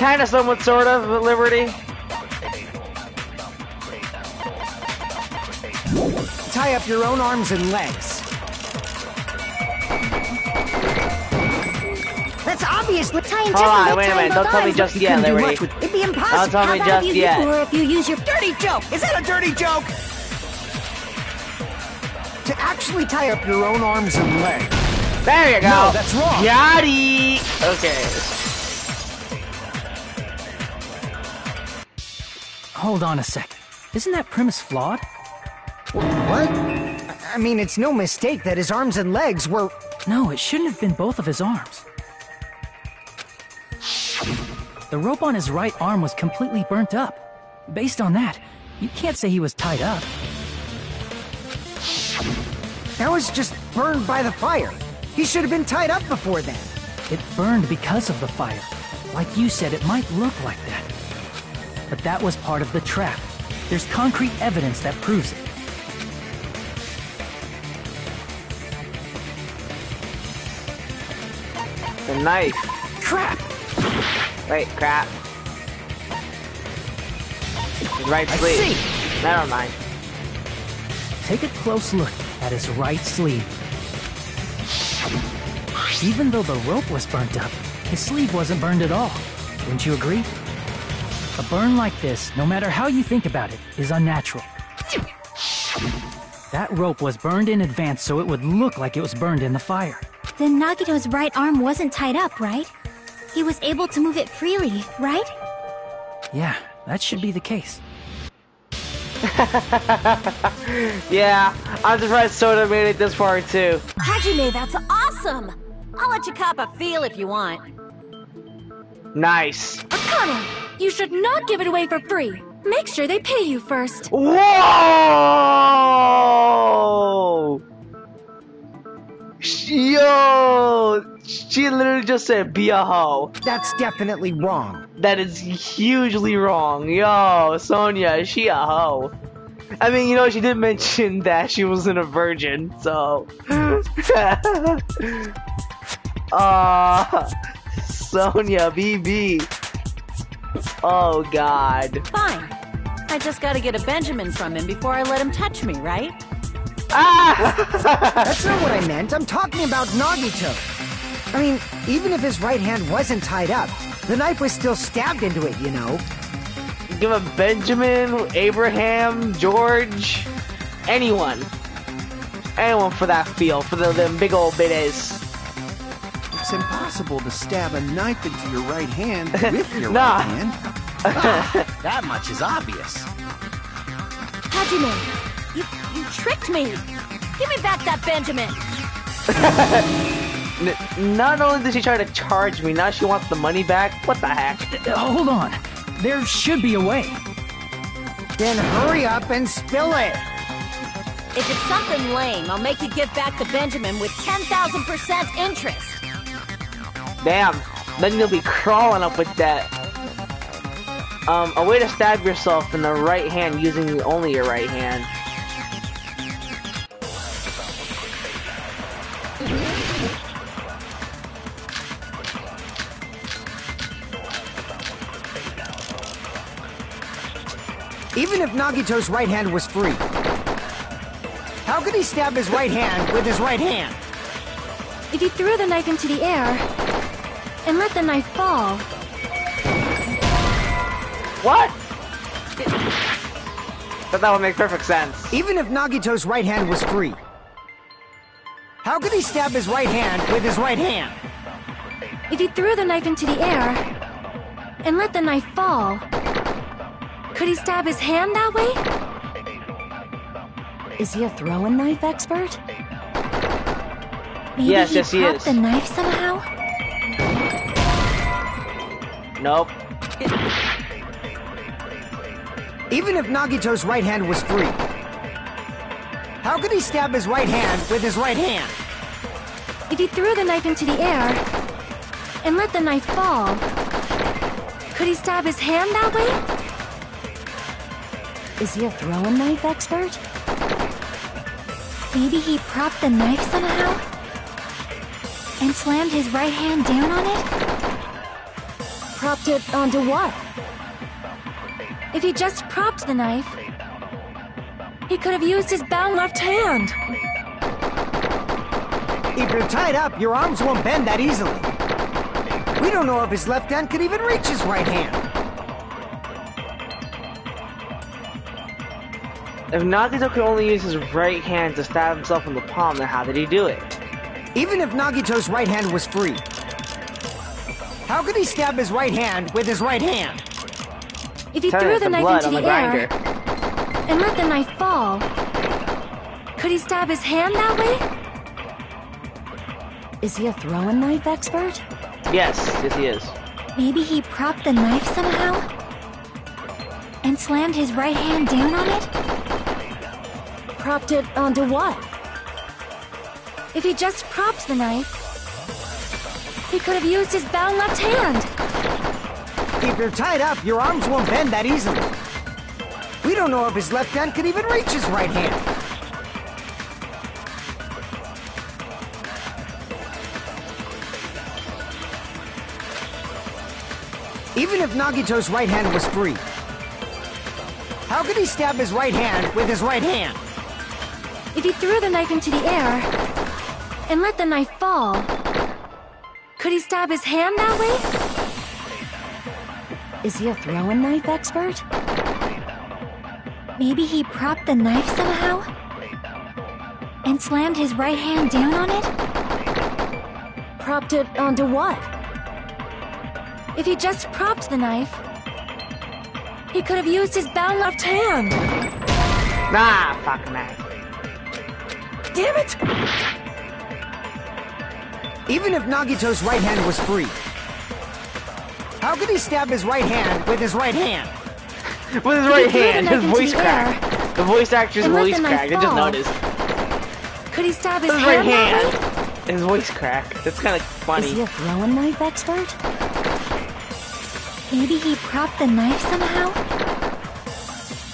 Kinda, somewhat, sort of, Liberty. Tie up your own arms and legs. That's obviously... Tying just Hold the on, leg, wait a tying minute, both don't tell me arms just would... yet, Couldn't do Liberty. much with... It'd be Don't impossible! tell me How about just if you... yet. Or if you use your... Dirty joke! Is that a dirty joke? To actually tie up your own arms and legs. There you go. No, that's wrong. Yachty. Okay. Hold on a second. Isn't that premise flawed? What? I mean, it's no mistake that his arms and legs were... No, it shouldn't have been both of his arms. The rope on his right arm was completely burnt up. Based on that, you can't say he was tied up. That was just burned by the fire. He should have been tied up before then. It burned because of the fire. Like you said, it might look like that. But that was part of the trap. There's concrete evidence that proves it. The knife. Crap! Wait, crap. His right I sleeve. see. Never mind. Take a close look at his right sleeve. Even though the rope was burnt up, his sleeve wasn't burned at all. Wouldn't you agree? A burn like this, no matter how you think about it, is unnatural. That rope was burned in advance so it would look like it was burned in the fire. Then Nagito's right arm wasn't tied up, right? He was able to move it freely, right? Yeah, that should be the case. Yeah, I'm surprised Soda made it this far too. Hajime, that's awesome! I'll let you cop a feel if you want. Nice. Akane, you should not give it away for free. Make sure they pay you first. Whoa! Yo! She literally just said, be a hoe. That's definitely wrong. That is hugely wrong. Yo, Sonia, is she a hoe? I mean, you know, she did mention that she wasn't a virgin, so... Sonia, BB. Oh, God. Fine. I just gotta get a Benjamin from him before I let him touch me, right? Ah! That's not what I meant. I'm talking about Nagito. I mean, even if his right hand wasn't tied up, the knife was still stabbed into it, you know? Give a Benjamin, Abraham, George, anyone. Anyone for that feel, for them big old bitties. It's impossible to stab a knife into your right hand with your Nah. right hand. That much is obvious. Hajime, you tricked me! Give me back that Benjamin! Not only did she try to charge me, now she wants the money back? What the heck? Hold on. There should be a way. Then hurry up and spill it. If it's something lame, I'll make you give back the Benjamin with 10,000% interest. Damn, then you'll be crawling up with that. A way to stab yourself in the right hand using only your right hand. Even if Nagito's right hand was free, how could he stab his right hand with his right hand? If you threw the knife into the air and let the knife fall. What? But that would make perfect sense. Even if Nagito's right hand was free, how could he stab his right hand with his right hand? If you threw the knife into the air and let the knife fall. Could he stab his hand that way? Is he a throwing knife expert? Maybe Yes, he yes, he propped is. the knife somehow? Nope. Even if Nagito's right hand was free, how could he stab his right hand with his right hand? If you threw the knife into the air and let the knife fall. Could he stab his hand that way? Is he a throwing knife expert? Maybe he propped the knife somehow? And slammed his right hand down on it? Propped it onto what? If he just propped the knife, he could have used his bound left hand. If you're tied up, your arms won't bend that easily. We don't know if his left hand could even reach his right hand. If Nagito could only use his right hand to stab himself in the palm, then how did he do it? Even if Nagito's right hand was free, how could he stab his right hand with his right hand? If he Tell threw you, the the knife blood into on the the air grinder. and let the knife fall, could he stab his hand that way? Is he a throwing knife expert? Yes, yes he is. Maybe he propped the knife somehow? And slammed his right hand down on it? Propped it onto what? If he just propped the knife, he could have used his bound left hand. If you're tied up, your arms won't bend that easily. We don't know if his left hand could even reach his right hand. Even if Nagito's right hand was free, how could he stab his right hand with his right hand? If he threw the knife into the air and let the knife fall, could he stab his hand that way? Is he a throwing knife expert? Maybe he propped the knife somehow? And slammed his right hand down on it? Propped it onto what? If he just propped the knife, he could have used his bound left hand. Nah, fuck that. Damn it! Even if Nagito's right hand was free, how could he stab his right hand with his right hand? With his right hand, his voice cracked. The voice actor's voice cracked, I just noticed. Could he stab his His hand right that hand. way? His voice cracked. That's kind of funny. Is he a throwing knife expert? Maybe he propped the knife somehow?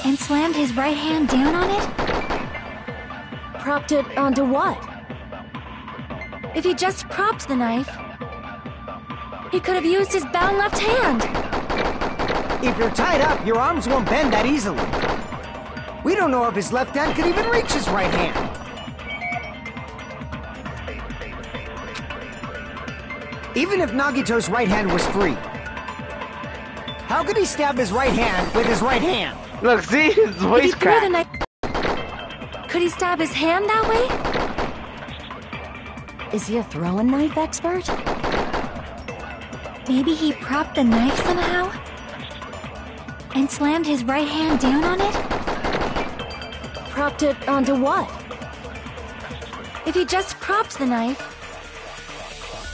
And slammed his right hand down on it? Propped it onto what? If he just propped the knife, he could have used his bound left hand. If you're tied up, your arms won't bend that easily. We don't know if his left hand could even reach his right hand. Even if Nagito's right hand was free, how could he stab his right hand with his right hand? Look, see? His voice cracked. Could he stab his hand that way? Is he a throwing knife expert? Maybe he propped the knife somehow? And slammed his right hand down on it? Propped it onto what? If he just propped the knife,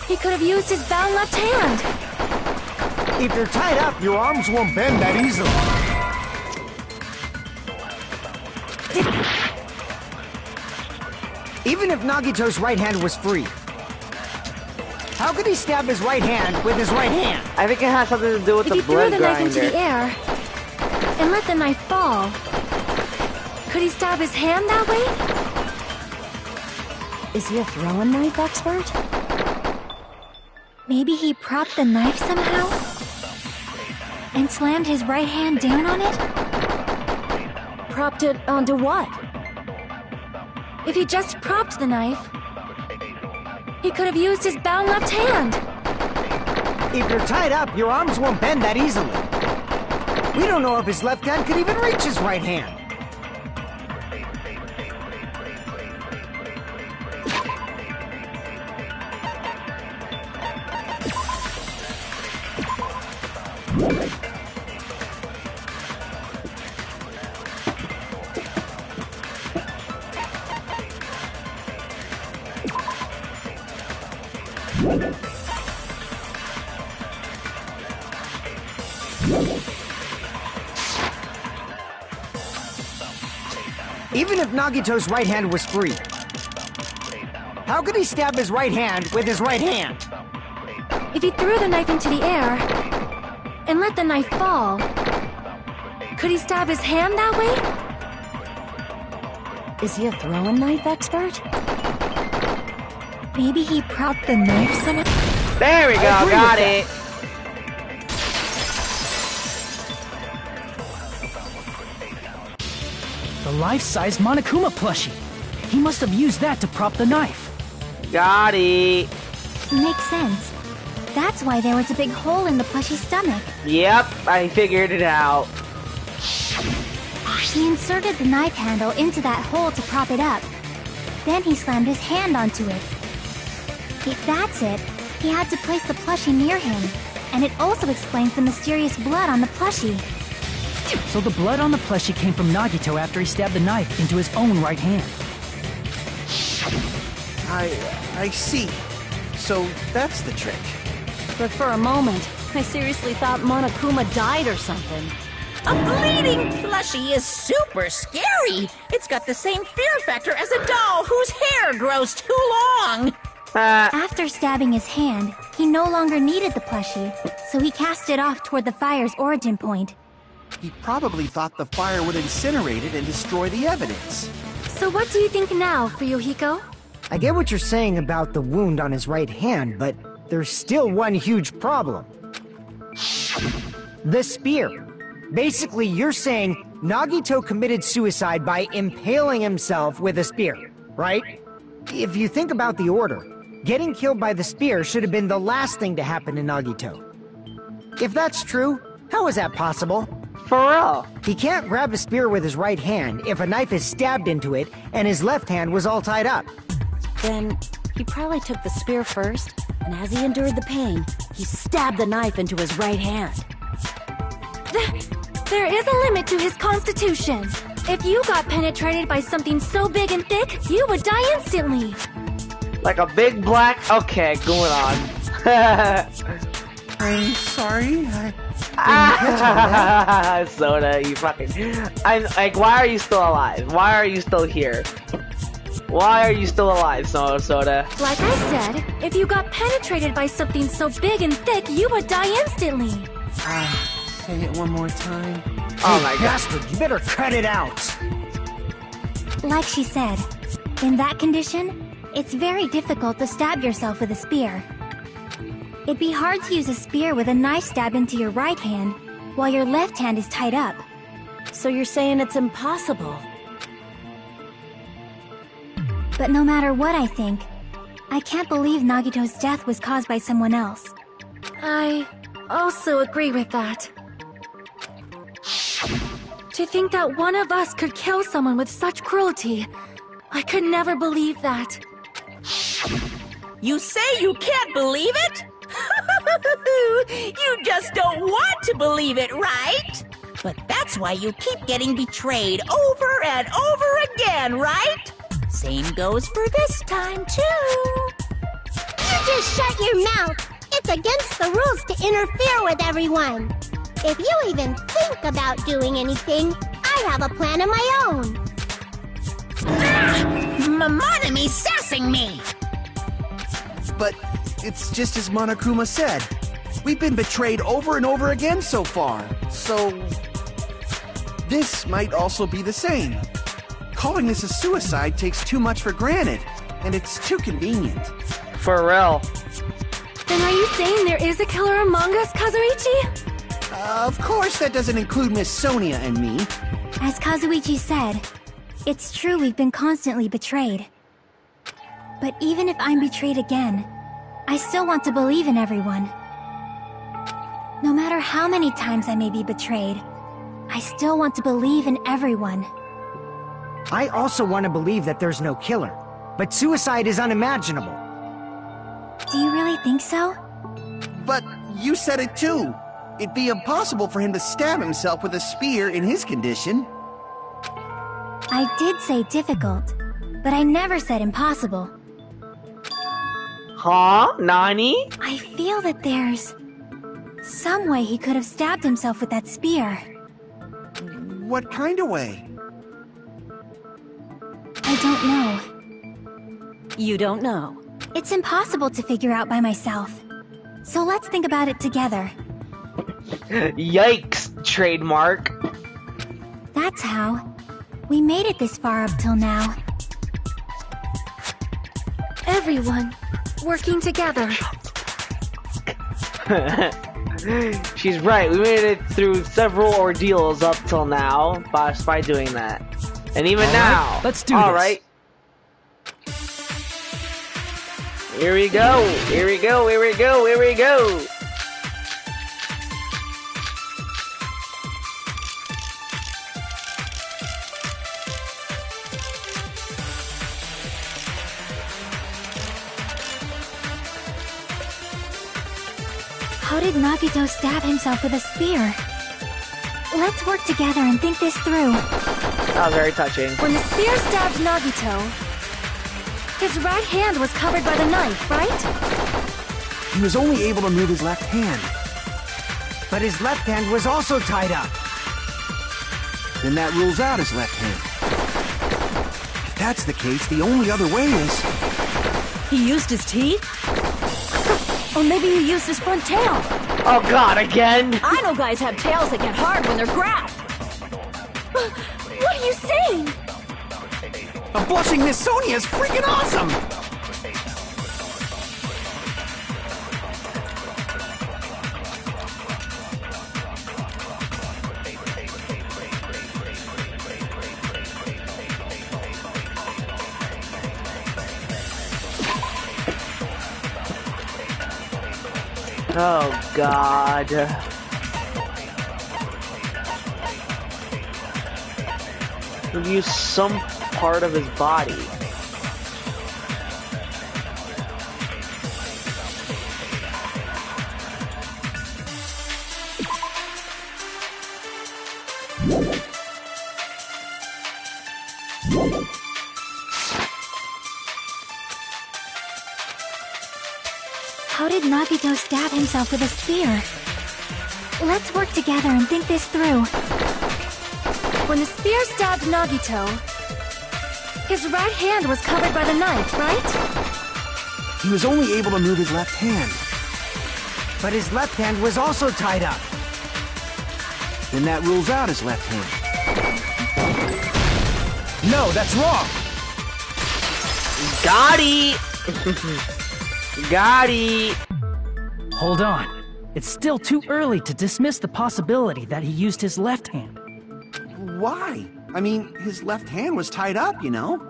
he could have used his bound left hand. If you're tied up, your arms won't bend that easily. Even if Nagito's right hand was free, how could he stab his right hand with his right hand? I think it has something to do with If the he threw blood the knife into grinder. the air and let the knife fall, could he stab his hand that way? Is he a throwing knife expert? Maybe he propped the knife somehow? And slammed his right hand down on it? Propped it onto what? If he just propped the knife, he could have used his bound left hand. If you're tied up, your arms won't bend that easily. We don't know if his left hand could even reach his right hand. Even if Nagito's right hand was free, how could he stab his right hand with his right hand? If he threw the knife into the air and let the knife fall, could he stab his hand that way? Is he a throwing knife expert? Maybe he propped the knife somehow? There we go, got it. The life-size Monokuma plushie. He must have used that to prop the knife. Got it. Makes sense. That's why there was a big hole in the plushie's stomach. Yep, I figured it out. He inserted the knife handle into that hole to prop it up. Then he slammed his hand onto it. If that's it, he had to place the plushie near him. And it also explains the mysterious blood on the plushie. So the blood on the plushie came from Nagito after he stabbed the knife into his own right hand. I see. So that's the trick. But for a moment, I seriously thought Monokuma died or something. A bleeding plushie is super scary. It's got the same fear factor as a doll whose hair grows too long. After stabbing his hand, he no longer needed the plushie, so he cast it off toward the fire's origin point. He probably thought the fire would incinerate it and destroy the evidence. So what do you think now, Fuyuhiko? I get what you're saying about the wound on his right hand, but there's still one huge problem. The spear. Basically, you're saying Nagito committed suicide by impaling himself with a spear, right? If you think about the order, getting killed by the spear should have been the last thing to happen to Nagito. If that's true, how is that possible? For real. He can't grab a spear with his right hand if a knife is stabbed into it and his left hand was all tied up. Then he probably took the spear first, and as he endured the pain, he stabbed the knife into his right hand. There is a limit to his constitution. If you got penetrated by something so big and thick, you would die instantly. Like a big black... Okay, going on. I'm sorry, I didn't catch all that. Soda, you fucking... I'm like, why are you still alive? Why are you still here? Why are you still alive, Soda? Like I said, if you got penetrated by something so big and thick, you would die instantly. Say it one more time. Oh my god. Bastard, you better cut it out. Like she said, in that condition, it's very difficult to stab yourself with a spear. It'd be hard to use a spear with a knife stab into your right hand while your left hand is tied up. So you're saying it's impossible? But no matter what I think, I can't believe Nagito's death was caused by someone else. I also agree with that. To think that one of us could kill someone with such cruelty, I could never believe that. You say you can't believe it? You just don't want to believe it, right? But that's why you keep getting betrayed over and over again, right? Same goes for this time, too. You just shut your mouth. It's against the rules to interfere with everyone. If you even think about doing anything, I have a plan of my own. Monome's sassing me! But it's just as Monokuma said. We've been betrayed over and over again so far. So this might also be the same. Calling this a suicide takes too much for granted, and it's too convenient. For real. Then are you saying there is a killer among us, Kazuichi? Of course that doesn't include Miss Sonia and me. As Kazuichi said, it's true we've been constantly betrayed. But even if I'm betrayed again, I still want to believe in everyone. No matter how many times I may be betrayed, I still want to believe in everyone. I also want to believe that there's no killer, but suicide is unimaginable. Do you really think so? But you said it too. It'd be impossible for him to stab himself with a spear in his condition. I did say difficult, but I never said impossible. Huh? Nani? I feel that there's some way he could have stabbed himself with that spear. What kind of way? I don't know. You don't know. It's impossible to figure out by myself. So let's think about it together. Yikes, trademark. That's how. We made it this far up till now. Everyone, working together. She's right, we made it through several ordeals up till now by doing that. And even now. Let's do this. Alright. Here we go, here we go, here we go, here we go. How did Nagito stab himself with a spear? Let's work together and think this through. That was very touching. When the spear stabbed Nagito, his right hand was covered by the knife, right? He was only able to move his left hand. But his left hand was also tied up. Then that rules out his left hand. If that's the case, the only other way is... He used his teeth? Or maybe he used his front tail. Oh god, again? I know guys have tails that get hard when they're grabbed. What are you saying? A blushing Miss Sonia is freaking awesome! Oh, God. He'll use some part of his body. How did Nagito stab himself with a spear? Let's work together and think this through. When the spear stabbed Nagito, his right hand was covered by the knife, right? He was only able to move his left hand. But his left hand was also tied up. Then that rules out his left hand. No, that's wrong! Gotti! Gotti! Hold on. It's still too early to dismiss the possibility that he used his left hand. Why? I mean, his left hand was tied up, you know?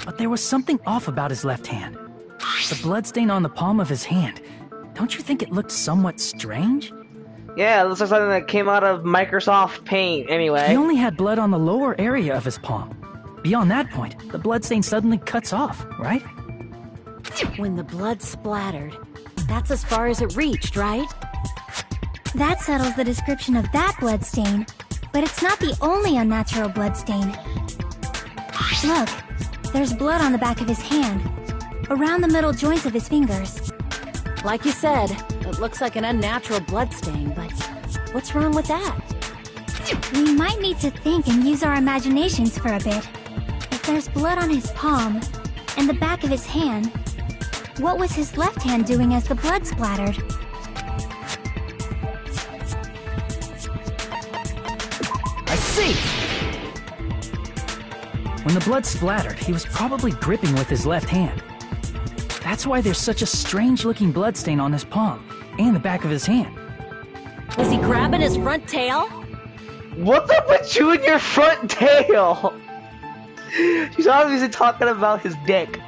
But there was something off about his left hand. The bloodstain on the palm of his hand. Don't you think it looked somewhat strange? Yeah, it looks like something that came out of Microsoft Paint, anyway. He only had blood on the lower area of his palm. Beyond that point, the bloodstain suddenly cuts off, right? When the blood splattered, that's as far as it reached, right? That settles the description of that bloodstain, but it's not the only unnatural bloodstain. Look, there's blood on the back of his hand, around the middle joints of his fingers. Like you said, it looks like an unnatural bloodstain, but what's wrong with that? We might need to think and use our imaginations for a bit. If there's blood on his palm and the back of his hand, what was his left hand doing as the blood splattered? I see! When the blood splattered, he was probably gripping with his left hand. That's why there's such a strange-looking bloodstain on his palm and the back of his hand. Was he grabbing his front tail? What's up with you and your front tail? She's obviously talking about his dick.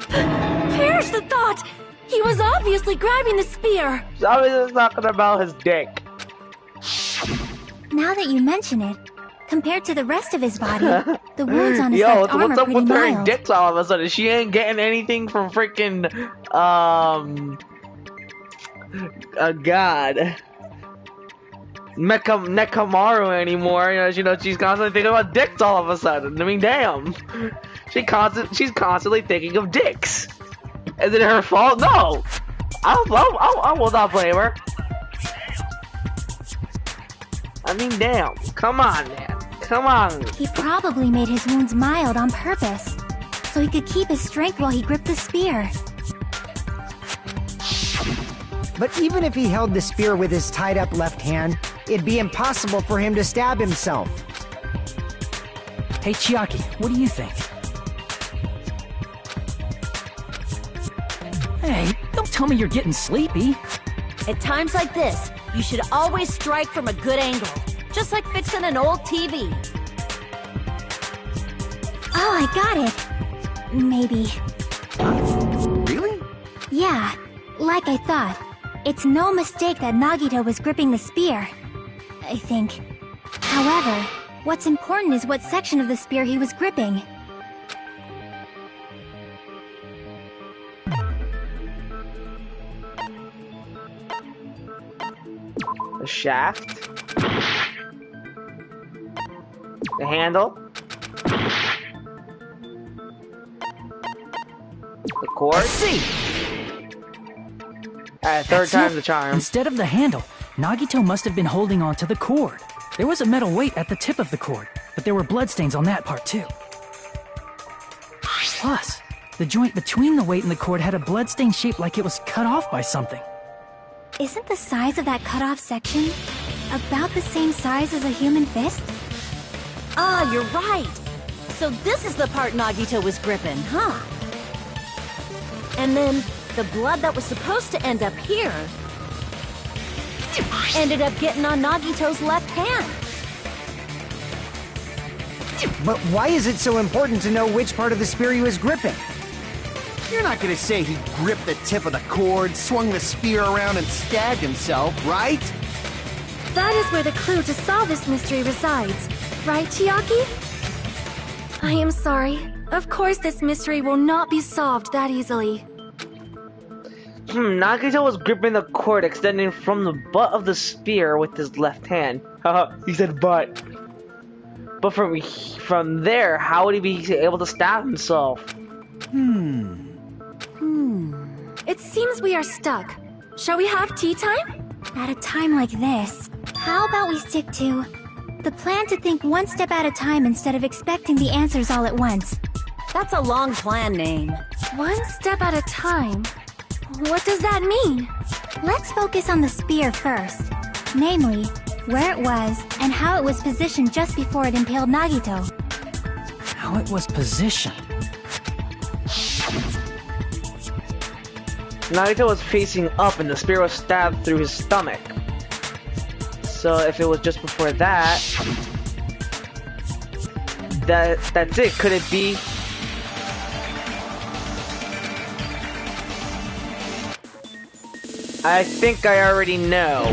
Perish the thought! He was obviously grabbing the spear! She's obviously talking about his dick. Now that you mention it, compared to the rest of his body, the wounds on his left arm what's are up pretty with her mild. dicks all of a sudden? She ain't getting anything from freaking, God. Nekamaru anymore. You know, she's constantly thinking about dicks all of a sudden. I mean, damn. She's constantly thinking of dicks. Is it her fault? No. I will not blame her. I mean, damn. Come on, man. Come on. He probably made his wounds mild on purpose, so he could keep his strength while he gripped the spear. But even if he held the spear with his tied-up left hand, it'd be impossible for him to stab himself. Hey, Chiaki, what do you think? Hey, don't tell me you're getting sleepy. At times like this, you should always strike from a good angle, just like fixing an old TV. Oh, I got it. Maybe. Really? Yeah, like I thought. It's no mistake that Nagito was gripping the spear, I think. However, what's important is what section of the spear he was gripping. The shaft. The handle. The cord. Let's see! Alright, third time's the charm. Instead of the handle, Nagito must have been holding on to the cord. There was a metal weight at the tip of the cord, but there were bloodstains on that part too. Plus, the joint between the weight and the cord had a bloodstain shaped like it was cut off by something. Isn't the size of that cut-off section about the same size as a human fist? Ah, you're right. So this is the part Nagito was gripping, huh? And then the blood that was supposed to end up here ended up getting on Nagito's left hand. But why is it so important to know which part of the spear he was gripping? You're not gonna say he gripped the tip of the cord, swung the spear around, and stabbed himself, right? That is where the clue to solve this mystery resides. Right, Chiaki? I am sorry. Of course this mystery will not be solved that easily. Nagito was gripping the cord extending from the butt of the spear with his left hand. Haha, he said butt. But from there, how would he be able to stab himself? It seems we are stuck. Shall we have tea time? At a time like this, how about we stick to the plan to think one step at a time instead of expecting the answers all at once? That's a long plan name. One step at a time? What does that mean? Let's focus on the spear first. Namely, where it was and how it was positioned just before it impaled Nagito. How it was positioned? Nagito was facing up and the spear was stabbed through his stomach. So if it was just before that, that's it. Could it be? I think I already know.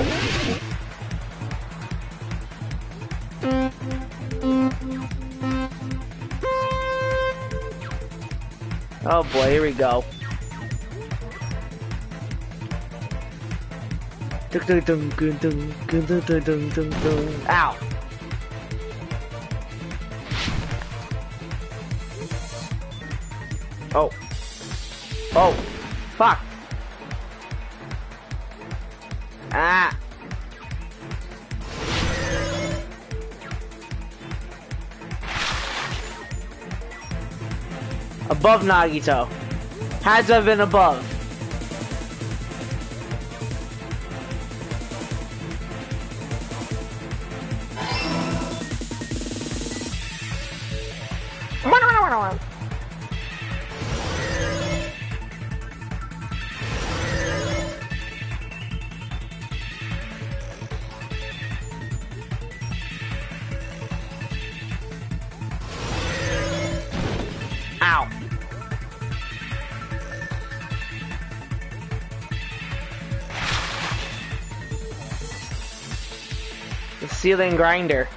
Oh boy, here we go. Ow. Oh. Oh. Fuck. Ah. Above Nagito. Had to have been above. Ow. The ceiling grinder.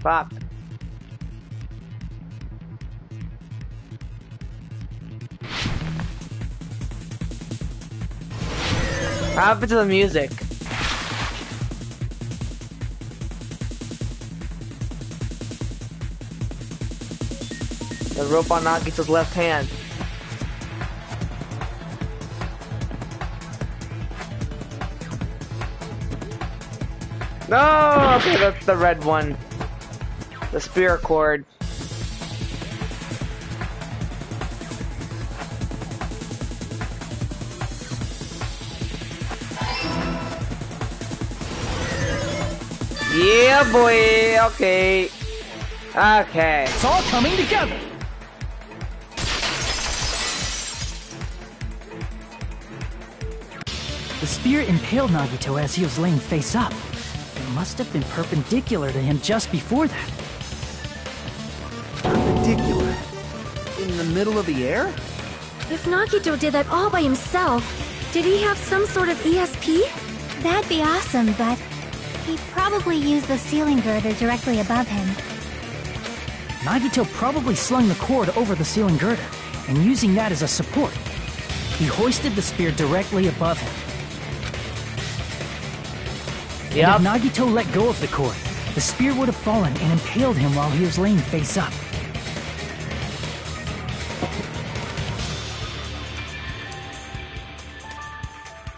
Fuck. What happened to the music? The rope on Nagito's left hand. No! Okay, that's the red one. The spear cord. Yeah, boy. Okay. Okay. It's all coming together. The spear impaled Nagito as he was laying face up. It must have been perpendicular to him just before that. Perpendicular? In the middle of the air? If Nagito did that all by himself, did he have some sort of ESP? That'd be awesome, but he probably used the ceiling girder directly above him. Nagito probably slung the cord over the ceiling girder, and using that as a support, he hoisted the spear directly above him. Yep. And if Nagito let go of the cord, the spear would have fallen and impaled him while he was laying face up.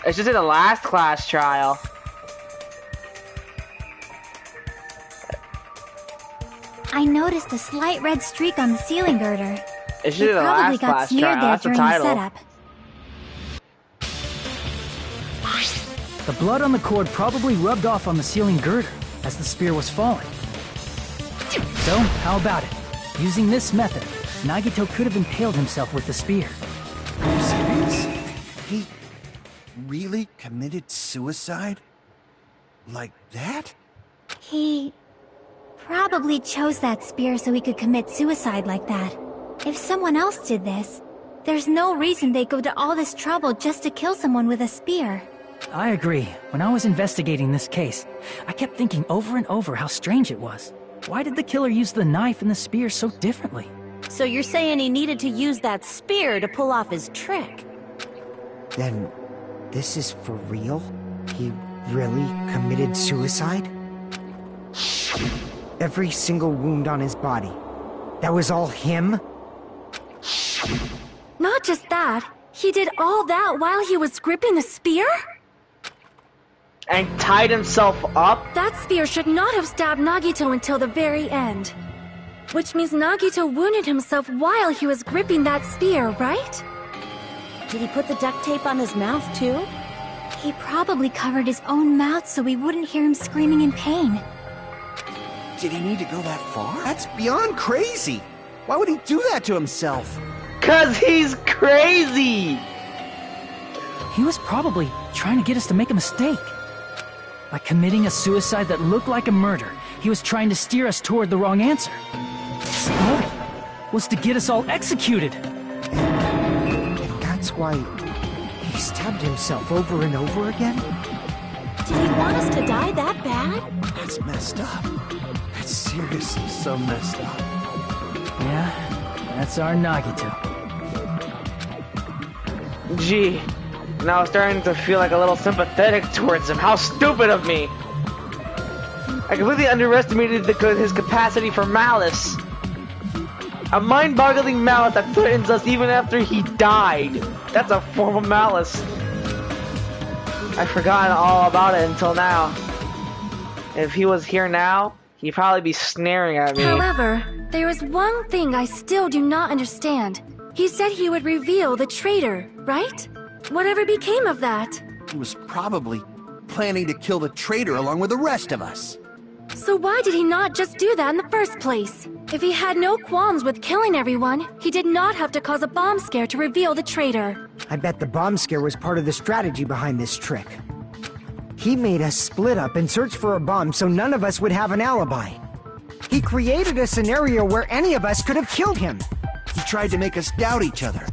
It's just in the last class trial. I noticed a slight red streak on the ceiling girder. It's just in the probably last got class smeared trial. there That's the during the title. setup. The blood on the cord probably rubbed off on the ceiling girder as the spear was falling. So, how about it? Using this method, Nagito could have impaled himself with the spear. Are you serious? He really committed suicide? Like that? He probably chose that spear so he could commit suicide like that. If someone else did this, there's no reason they'd go to all this trouble just to kill someone with a spear. I agree. When I was investigating this case, I kept thinking over and over how strange it was. Why did the killer use the knife and the spear so differently? So you're saying he needed to use that spear to pull off his trick? Then, this is for real? He really committed suicide? Every single wound on his body. That was all him? Not just that, he did all that while he was gripping the spear? And tied himself up? That spear should not have stabbed Nagito until the very end. Which means Nagito wounded himself while he was gripping that spear, right? Did he put the duct tape on his mouth too? He probably covered his own mouth so we wouldn't hear him screaming in pain. Did he need to go that far? That's beyond crazy. Why would he do that to himself? 'Cause he's crazy! He was probably trying to get us to make a mistake. By committing a suicide that looked like a murder, he was trying to steer us toward the wrong answer. His motive was to get us all executed. And that's why he stabbed himself over and over again? Did he want us to die that bad? That's messed up. That's seriously so messed up. Yeah, that's our Nagito. Gee, now I'm starting to feel like a little sympathetic towards him. How stupid of me! I completely underestimated his capacity for malice. A mind-boggling malice that threatens us even after he died. That's a form of malice. I've forgotten all about it until now. If he was here now, he'd probably be sneering at me. However, there is one thing I still do not understand. He said he would reveal the traitor, right? Whatever became of that? He was probably planning to kill the traitor along with the rest of us. So why did he not just do that in the first place? If he had no qualms with killing everyone, he did not have to cause a bomb scare to reveal the traitor. I bet the bomb scare was part of the strategy behind this trick. He made us split up and search for a bomb so none of us would have an alibi. He created a scenario where any of us could have killed him. He tried to make us doubt each other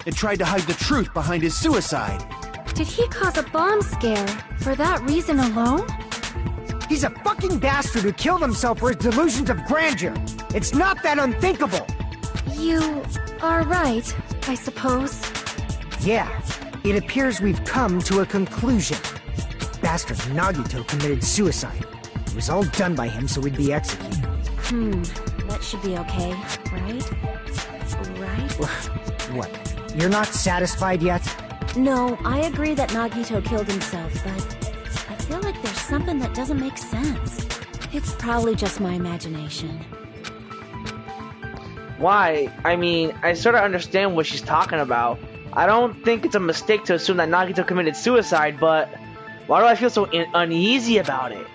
and tried to hide the truth behind his suicide. Did he cause a bomb scare for that reason alone? He's a fucking bastard who killed himself for his delusions of grandeur. It's not that unthinkable. You are right, I suppose. Yeah, it appears we've come to a conclusion. Bastard Nagito committed suicide. It was all done by him so we'd be executed. That should be okay, right? Right? What? You're not satisfied yet? No, I agree that Nagito killed himself, but I feel like there's something that doesn't make sense. It's probably just my imagination. Why? I mean, I sort of understand what she's talking about. I don't think it's a mistake to assume that Nagito committed suicide, but why do I feel so uneasy about it?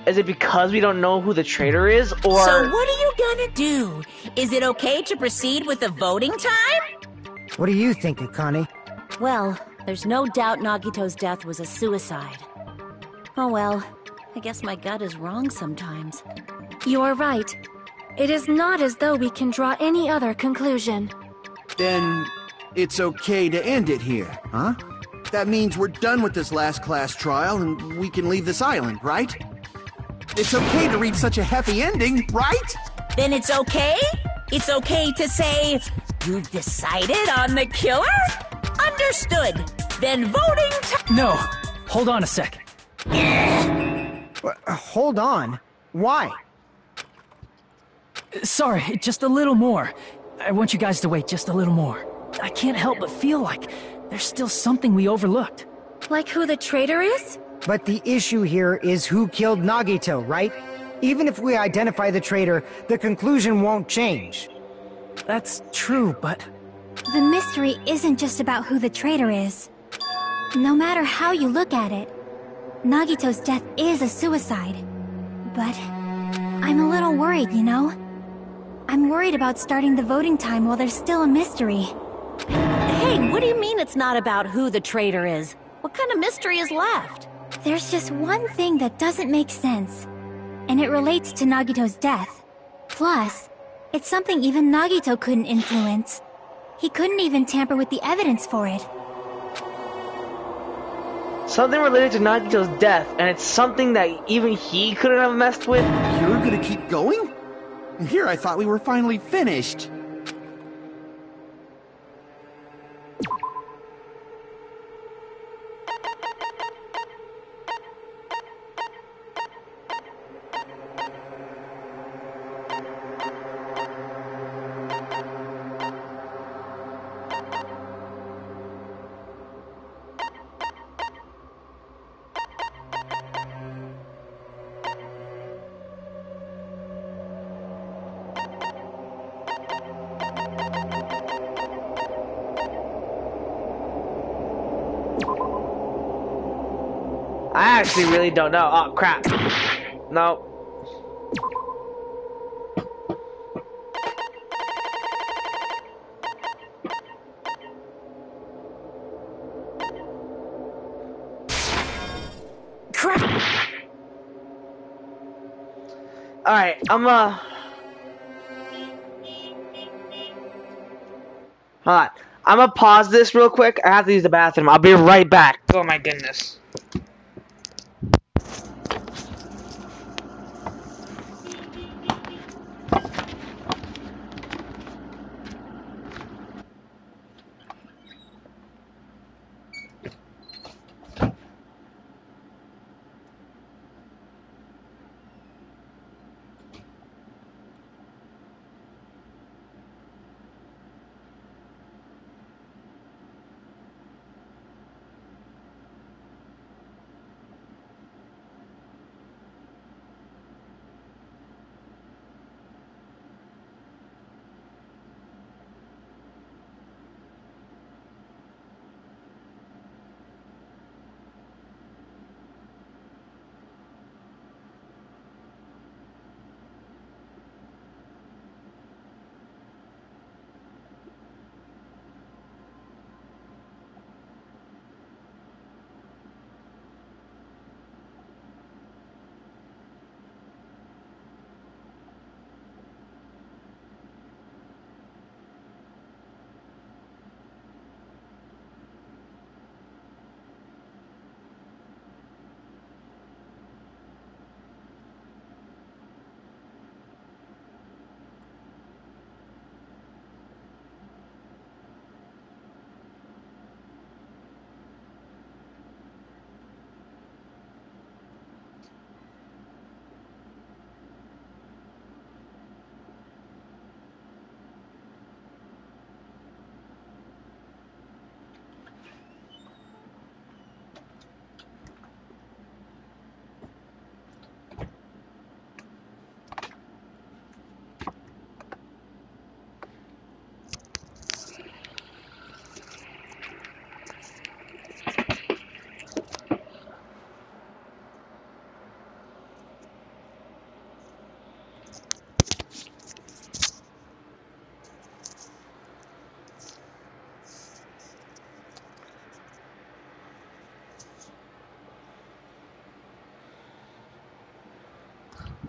Is it because we don't know who the traitor is, or... So what are you gonna do? Is it okay to proceed with the voting time? What do you think, Akane? Well, there's no doubt Nagito's death was a suicide. Oh well, I guess my gut is wrong sometimes. You are right. It is not as though we can draw any other conclusion. Then it's okay to end it here, huh? That means we're done with this last class trial and we can leave this island, right? It's okay to reach such a happy ending, right? Then it's okay? It's okay to say, you've decided on the killer? Understood. Then voting time. No, hold on a sec. Hold on. Why? Sorry, just a little more. I want you guys to wait just a little more. I can't help but feel like there's still something we overlooked. Like who the traitor is? But the issue here is who killed Nagito, right? Even if we identify the traitor, the conclusion won't change. That's true, but... The mystery isn't just about who the traitor is. No matter how you look at it, Nagito's death is a suicide. But I'm a little worried, you know? I'm worried about starting the voting time while there's still a mystery. Hey, what do you mean it's not about who the traitor is? What kind of mystery is left? There's just one thing that doesn't make sense. And it relates to Nagito's death. Plus, it's something even Nagito couldn't influence. He couldn't even tamper with the evidence for it. Something related to Nagito's death, and it's something that even he couldn't have messed with? You're gonna keep going? Here, I thought we were finally finished. I actually really don't know. Oh, crap. No. Crap! Alright, Hold on. I'm gonna pause this real quick. I have to use the bathroom. I'll be right back. Oh my goodness.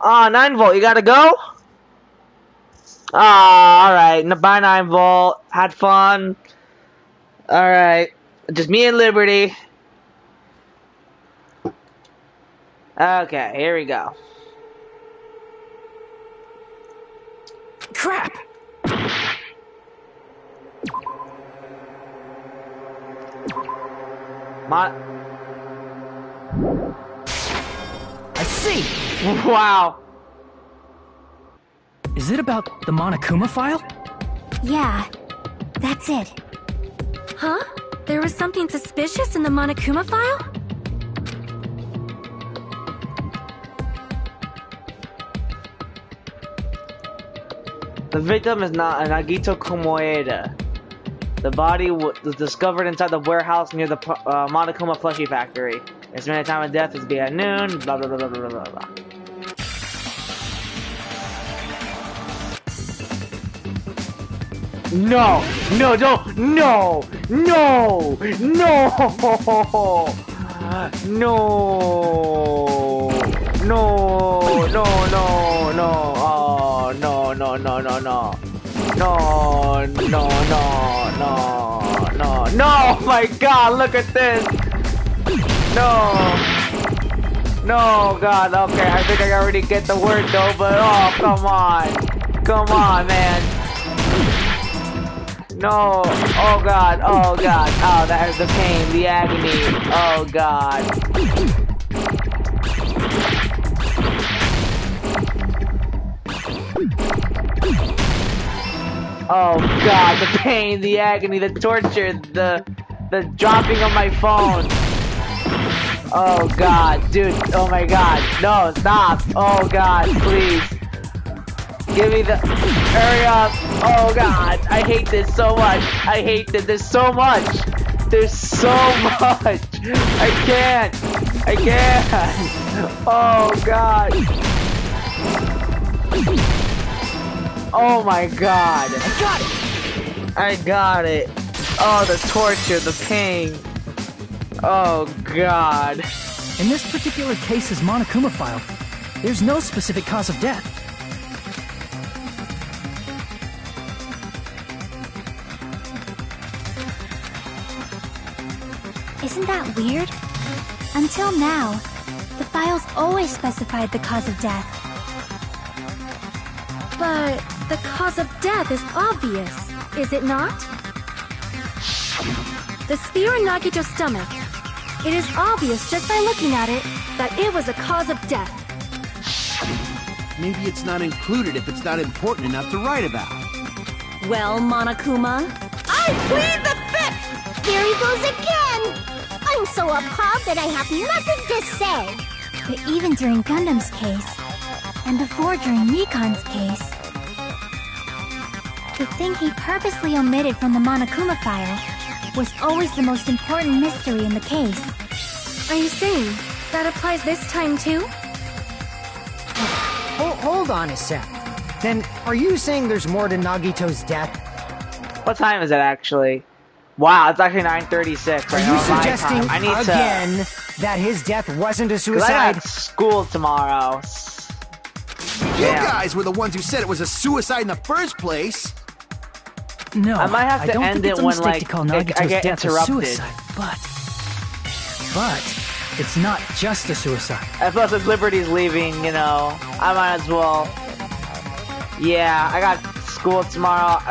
Ah, 9 volt, you gotta go? Ah, alright. Bye, 9 volt. Had fun. Alright. Just me and Liberty. Okay, here we go. Crap! I see! Wow. Is it about the Monokuma file? Yeah, that's it. Huh? There was something suspicious in the Monokuma file? The victim is not Nagito Komoeda. The body was discovered inside the warehouse near the Monokuma plushie factory. Estimated time of death is be at noon. Blah blah blah blah blah blah blah. No! No! Don't! No! No! No! No! No! No! No! No! Oh! No! No! No! No! No! No! No! No! No! No! No! My God! Look at this! No! No! God! Okay, I think I already get the word though, but oh, come on! Come on, man! No! Oh God! Oh God! Oh, that is the pain, the agony. Oh God! Oh God! The pain, the agony, the torture, the dropping of my phone. Oh God, dude! Oh my God! No! Stop! Oh God! Please! Give me the... Hurry up! Oh God! I hate this so much! I hate this! There's so much! There's so much! I can't! I can't! Oh God! Oh my God! I got it! I got it! Oh, the torture, the pain! Oh God! In this particular case's Monokuma file, there's no specific cause of death. Isn't that weird? Until now, the files always specified the cause of death. But the cause of death is obvious, is it not? The spear in Nagito's stomach. It is obvious just by looking at it that it was a cause of death. Maybe it's not included if it's not important enough to write about. Well, Monokuma, I plead the fifth! There he goes again! I'm so appalled that I have nothing to say. But even during Gundam's case, and before during Mikan's case, the thing he purposely omitted from the Monokuma file was always the most important mystery in the case. Are you saying that applies this time too? Hold on a sec. Then, are you saying there's more to Nagito's death? What time is it actually? Wow, it's actually 9:36 right now. Are you suggesting I need again that his death wasn't a I suicide? got school tomorrow. You guys were the ones who said it was a suicide in the first place. No, I might have to don't end think it's it a when mistake like to call I Nagito's get death interrupted. a suicide, but it's not just a suicide. And plus, if Liberty's leaving, you know, I might as well. Yeah, I got school tomorrow.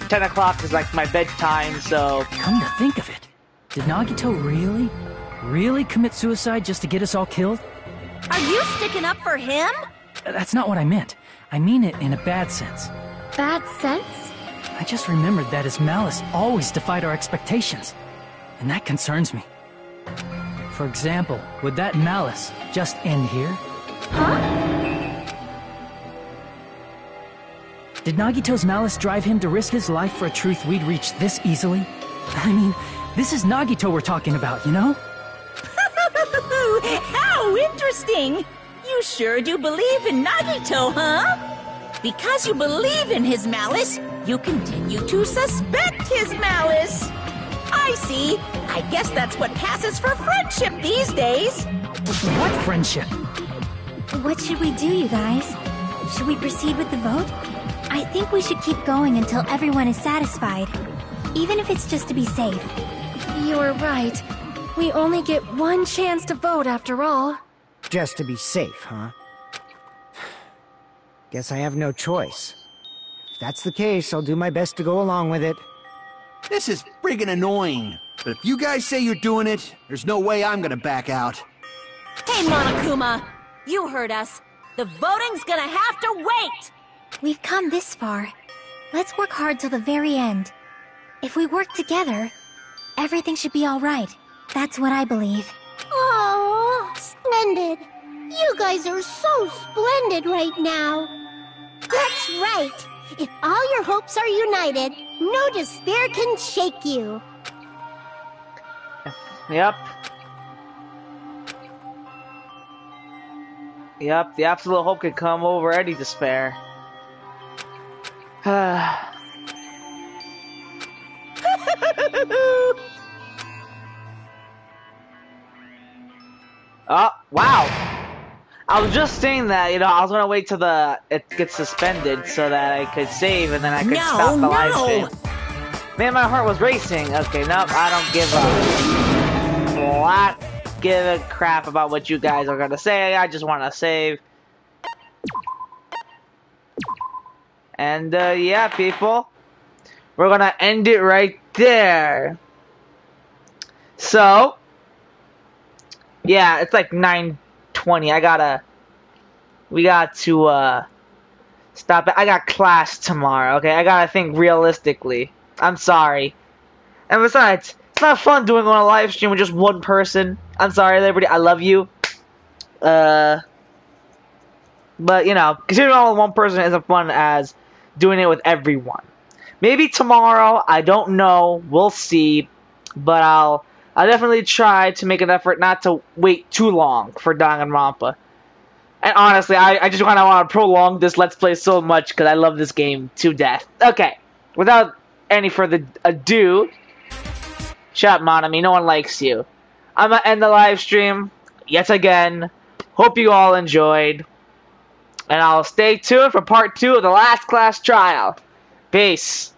10 o'clock is like my bedtime, so. Come to think of it, did Nagito really commit suicide just to get us all killed? Are you sticking up for him? That's not what I meant. I mean it in a bad sense. Bad sense? I just remembered that his malice always defied our expectations, and that concerns me. For example, would that malice just end here? Huh? Did Nagito's malice drive him to risk his life for a truth we'd reach this easily? I mean, this is Nagito we're talking about, you know? How interesting! You sure do believe in Nagito, huh? Because you believe in his malice, you continue to suspect his malice. I see. I guess that's what passes for friendship these days. What friendship? What should we do, you guys? Should we proceed with the vote? I think we should keep going until everyone is satisfied, even if it's just to be safe. You're right. We only get one chance to vote after all. Just to be safe, huh? Guess I have no choice. If that's the case, I'll do my best to go along with it. This is friggin' annoying. But if you guys say you're doing it, there's no way I'm gonna back out. Hey, Monokuma, you heard us. The voting's gonna have to wait! We've come this far. Let's work hard till the very end. If we work together, everything should be all right. That's what I believe. Oh, splendid. You guys are so splendid right now. That's right. If all your hopes are united, no despair can shake you. Yep. Yep, the absolute hope can come over any despair. Oh, wow. I was just saying that, you know, I was gonna wait till it gets suspended so that I could save and then I could stop the live stream. Man, my heart was racing. Okay, nope, I don't give a crap about what you guys are gonna say. I just want to save. And yeah, people, we're gonna end it right there. So, yeah, it's like 9:20. We got to stop it. I got class tomorrow. Okay, I gotta think realistically. I'm sorry. And besides, it's not fun doing on a live stream with just one person. I'm sorry, everybody. I love you. But you know, considering all one person isn't fun as doing it with everyone. Maybe tomorrow. I don't know. We'll see. But I'll definitely try to make an effort not to wait too long for Danganronpa. And honestly, I just kind of want to prolong this Let's Play so much because I love this game to death. Okay, without any further ado, shut up, Monami. No one likes you. I'm going to end the live stream yet again. Hope you all enjoyed. And I'll stay tuned for part 2 of the last class trial. Peace.